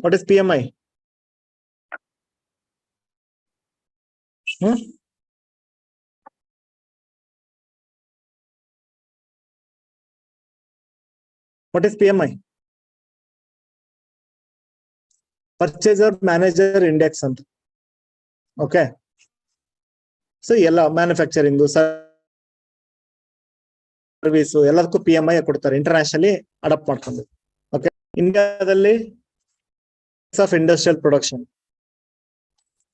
What is PMI? What is PMI? Purchaser Manager Index ಅಂತ. ಓಕೆ, ಸೊ ಎಲ್ಲ ಮ್ಯಾನುಫ್ಯಾಕ್ಚರಿಂಗ್, ಸರ್ವಿಸ್ ಎಲ್ಲದಕ್ಕೂ PMI ಕೊಡ್ತಾರೆ, ಇಂಟರ್ನ್ಯಾಷನಲಿ ಅಡಾಪ್ಟ್ ಮಾಡ್ಕೊಂಡು. ಓಕೆ, ಇಂಡಿಯಾದಲ್ಲಿ of industrial production.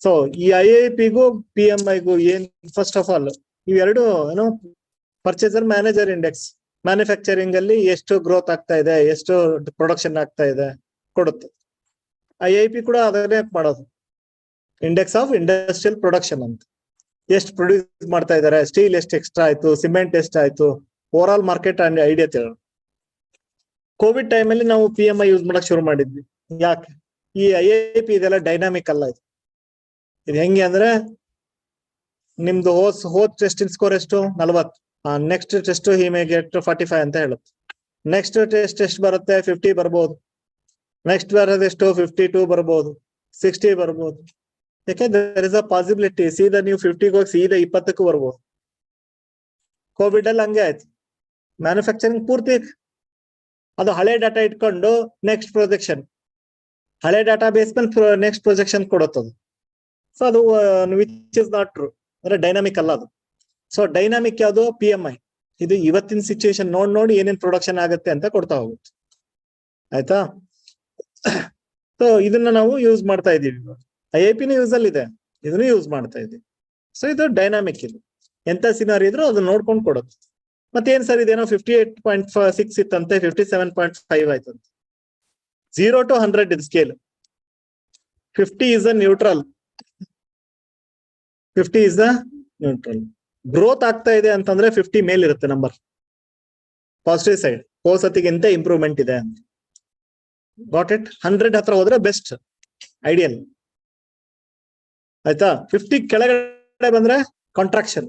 So ಈ IIP-ಗೂ PMI-ಗೂ ಏನ್, ಫಸ್ಟ್ ಆಫ್ ಆಲ್ ಇವೆರಡು ಏನೋ ಪರ್ಚೇಸರ್ ಮ್ಯಾನೇಜರ್ ಇಂಡೆಕ್ಸ್, ಮ್ಯಾನುಫ್ಯಾಕ್ಚರಿಂಗ್ ಅಲ್ಲಿ ಎಷ್ಟು ಗ್ರೋತ್ ಆಗ್ತಾ ಇದೆ, ಎಷ್ಟು ಪ್ರೊಡಕ್ಷನ್ ಆಗ್ತಾ ಇದೆ ಕೊಡುತ್ತೆ. IIP ಕೂಡ ಅದನ್ನೇ ಮಾಡೋದು, ಇಂಡೆಕ್ಸ್ ಆಫ್ ಇಂಡಸ್ಟ್ರಿಯಲ್ ಪ್ರೊಡಕ್ಷನ್ ಅಂತ. ಎಷ್ಟು ಪ್ರೊಡ್ಯೂಸ್ ಮಾಡ್ತಾ ಇದಾರೆ, ಸ್ಟೀಲ್ ಎಷ್ಟು ಎಕ್ಸ್ಟ್ರಾ ಆಯ್ತು, ಸಿಮೆಂಟ್ ಎಷ್ಟು ಆಯ್ತು, ಓವರ್ ಆಲ್ ಮಾರ್ಕೆಟ್ ಐಡಿಯಾ ತಿಳೋಣ. ಕೋವಿಡ್ ಟೈಮಲ್ಲಿ ನಾವು PMI ಯೂಸ್ ಮಾಡಕ್ ಶುರು ಮಾಡಿದ್ವಿ. ಯಾಕೆ? ಈ IIP ಇದೆಲ್ಲ ಡೈನಾಮಿಕ್ ಅಲ್ಲ. ಇದು ಹೆಂಗೆ ಅಂದ್ರೆ, ನಿಮ್ದು ಹೋದ್ ಟೆಸ್ಟಿನ ಸ್ಕೋರ್ ಎಷ್ಟು? 40. ನೆಕ್ಸ್ಟ್ ಟೆಸ್ಟ್ ಹಿ ಮೇ ಗೆಟ್ 45 ಅಂತ ಹೇಳುತ್ತೆ. ನೆಕ್ಸ್ಟ್ ಟೆಸ್ಟ್ ಎಷ್ಟು ಬರುತ್ತೆ? 50 ಬರ್ಬೋದು. ನೆಕ್ಸ್ಟ್ ಬರೋದೆಷ್ಟು? 52 ಬರ್ಬೋದು, 60 ಬರ್ಬೋದು. ಯಾಕೆ? ದೇರ್ ಇಸ್ ಅ ಪಾಸಿಬಿಲಿಟಿ ಸೀದಾ ನೀವು 50 ಹೋಗಿ ಸೀದಾ 20 ಬರ್ಬೋದು. ಕೋವಿಡ್ ಅಲ್ಲಿ ಹಂಗೆ ಆಯ್ತು. ಮ್ಯಾನುಫ್ಯಾಕ್ಚರಿಂಗ್ ಪೂರ್ತಿ ಅದು ಹಳೆ ಡಾಟಾ ಇಟ್ಕೊಂಡು ನೆಕ್ಸ್ಟ್ ಪ್ರೊಜೆಕ್ಷನ್, ಹಳೆ ಡಾಟಾ ಬೇಸ್ ಮೇಲೆ ನೆಕ್ಸ್ಟ್ ಪ್ರೊಜೆಕ್ಷನ್ ಕೊಡುತ್ತದು. ಸೊ ಅದು ವಿಚ್ ಇಸ್ ನಾಟ್ ಟ್ರೂ, ಅಂದ್ರೆ ಡೈನಾಮಿಕ್ ಅಲ್ಲ ಅದು. ಸೊ ಡೈನಾಮಿಕ್ ಯಾವುದು? PMI. ಇದು ಇವತ್ತಿನ ಸಿಚುವೇಶನ್ ನೋಡಿ ಏನೇನ್ ಪ್ರೊಡಕ್ಷನ್ ಆಗುತ್ತೆ ಅಂತ ಕೊಡ್ತಾ ಹೋಗುತ್ತೆ. ಆಯ್ತಾ? ಸೊ ಇದನ್ನ ನಾವು ಯೂಸ್ ಮಾಡ್ತಾ ಇದೀವಿ. IIP ಯೂಸ್ ಅಲ್ಲಿ ಇದೆ, ಇದನ್ನು ಯೂಸ್ ಮಾಡ್ತಾ ಇದೀವಿ. ಸೊ ಇದು ಡೈನಾಮಿಕ್. ಇದು ಎಂತ ಸಿನಾರಿ ಇದ್ರು ಅದನ್ನ ನೋಡ್ಕೊಂಡು ಕೊಡುತ್ತೆ. ಮತ್ತೇನ್ ಸರ್ ಇದೇನೋ 58.6 ಇತ್ತಂತೆ, 57.5 ಆಯ್ತಂತೆ. 0 to 100 ಇದು scale. 50 is a neutral. 50 is the neutral. Growth ಆಗ್ತಾ ಇದೆ ಅಂತಂದ್ರೆ 50 ಮೇಲ್ ಇರುತ್ತೆ ನಂಬರ್, ಪಾಸಿಟಿವ್ ಸೈಡ್. ಹೋಸತಿಗಿಂತ ಇಂಪ್ರೂವ್ಮೆಂಟ್ ಇದೆ ಅಂತ. Got it? 100 ಹತ್ರ ಹೋದ್ರೆ ಬೆಸ್ಟ್, ಐಡಿಯಲ್. ಆಯ್ತಾ? 50 ಕೆಳಗಡೆ ಬಂದ್ರೆ ಕಾಂಟ್ರಾಕ್ಷನ್,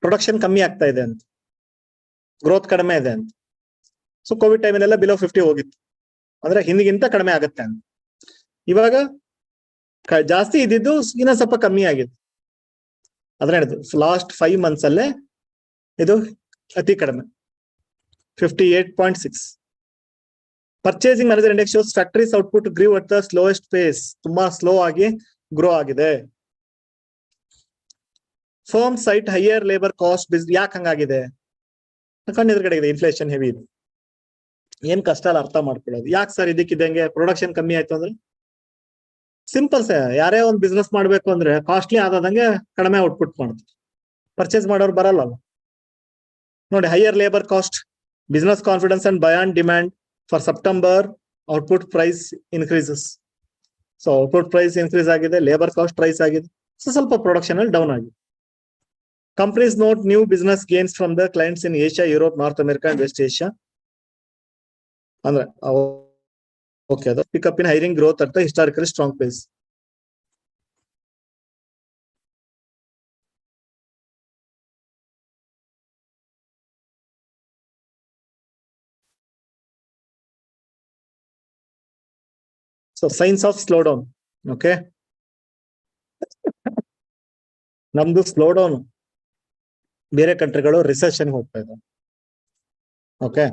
ಪ್ರೊಡಕ್ಷನ್ ಕಮ್ಮಿ ಆಗ್ತಾ ಇದೆ ಅಂತ, ಗ್ರೋತ್ ಕಡಿಮೆ ಇದೆ ಅಂತ. ಸೊ ಕೋವಿಡ್ ಟೈಮಲ್ಲೆಲ್ಲ ಬಿಲೋ 50 ಹೋಗಿತ್ತು, ಅಂದ್ರೆ ಹಿಂದಿಗಿಂತ ಕಡಿಮೆ ಆಗುತ್ತೆ ಅಂತ. ಇವಾಗ ಜಾಸ್ತಿ ಇದ್ದಿದ್ದು ಇನ್ನ ಸ್ವಲ್ಪ ಕಮ್ಮಿ ಆಗಿದೆ. ಅದ್ರ ಹೇಳಿದ್ದು ಲಾಸ್ಟ್ 5 months ಅಲ್ಲೇ ಇದು ಅತಿ ಕಡಿಮೆ, 58.6. Purchasing manager index shows factories output grew at the slowest pace, ತುಂಬಾ ಸ್ಲೋ ಆಗಿ ಗ್ರೋ ಆಗಿದೆ. Firm cite higher labour cost. ಯಾಕೆ ಹಂಗಾಗಿದೆ? ಕಣ್ಣು ಎದುರುಗಡೆ ಇದೆ, ಇನ್ಫ್ಲೇಷನ್ ಹೆವಿ ಇದೆ. ಏನ್ ಕಷ್ಟ ಅಲ್ಲ ಅರ್ಥ ಮಾಡ್ಕೊಳ್ಳೋದು. ಯಾಕೆ ಸರ್ ಇದಕ್ಕಿದ್ದಂಗೆ ಪ್ರೊಡಕ್ಷನ್ ಕಮ್ಮಿ ಆಯ್ತು ಅಂದ್ರೆ? ಸಿಂಪಲ್ ಸರ್, ಯಾರೇ ಒಂದು ಬಿಸ್ನೆಸ್ ಮಾಡ್ಬೇಕು ಅಂದ್ರೆ ಕಾಸ್ಟ್ಲಿ ಆದಂಗೆ ಕಡಿಮೆ ಔಟ್ಪುಟ್ ಮಾಡುತ್ತೆ, ಪರ್ಚೇಸ್ ಮಾಡೋರು ಬರಲ್ಲ. ನೋಡಿ, higher labor cost, business confidence and buoyant demand for September output price increases. So output price increase ಆಗಿದೆ, labor cost rise ಆಗಿದೆ, so ಸ್ವಲ್ಪ production ಅಲ್ಲಿ down ಆಗಿದೆ. Companies note new business gains from the clients in Asia, Europe, North America and West Asia. ಅಂದ್ರೆ okay, the pick up in hiring growth at the historically strong pace. So signs of slowdown. Okay. ನಮ್ದು slow down, ಬೇರೆ ಕಂಟ್ರಿಗಳು recession ಹೋಗ್ತಾ ಇದೆ. Okay,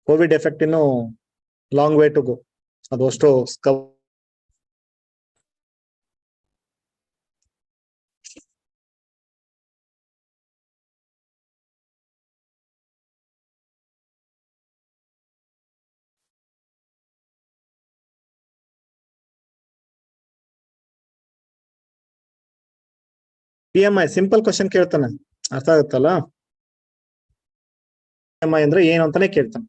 Covid effect ಇನ್ನು long way to go. ಅದು ಅಷ್ಟು PMI simple question ಕೇಳ್ತಾನೆ, ಅರ್ಥ ಆಗುತ್ತಲ್ಲ. PMI ಅಂದ್ರೆ ಏನು ಅಂತಾನೆ ಕೇಳ್ತಾನೆ.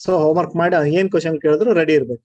ಸೊ ಹೋಮ್ವರ್ಕ್ ಮಾಡಿ ಏನ್ ಕ್ವಶನ್ ಕೇಳಿದ್ರು ರೆಡಿ ಇರ್ಬೇಕು.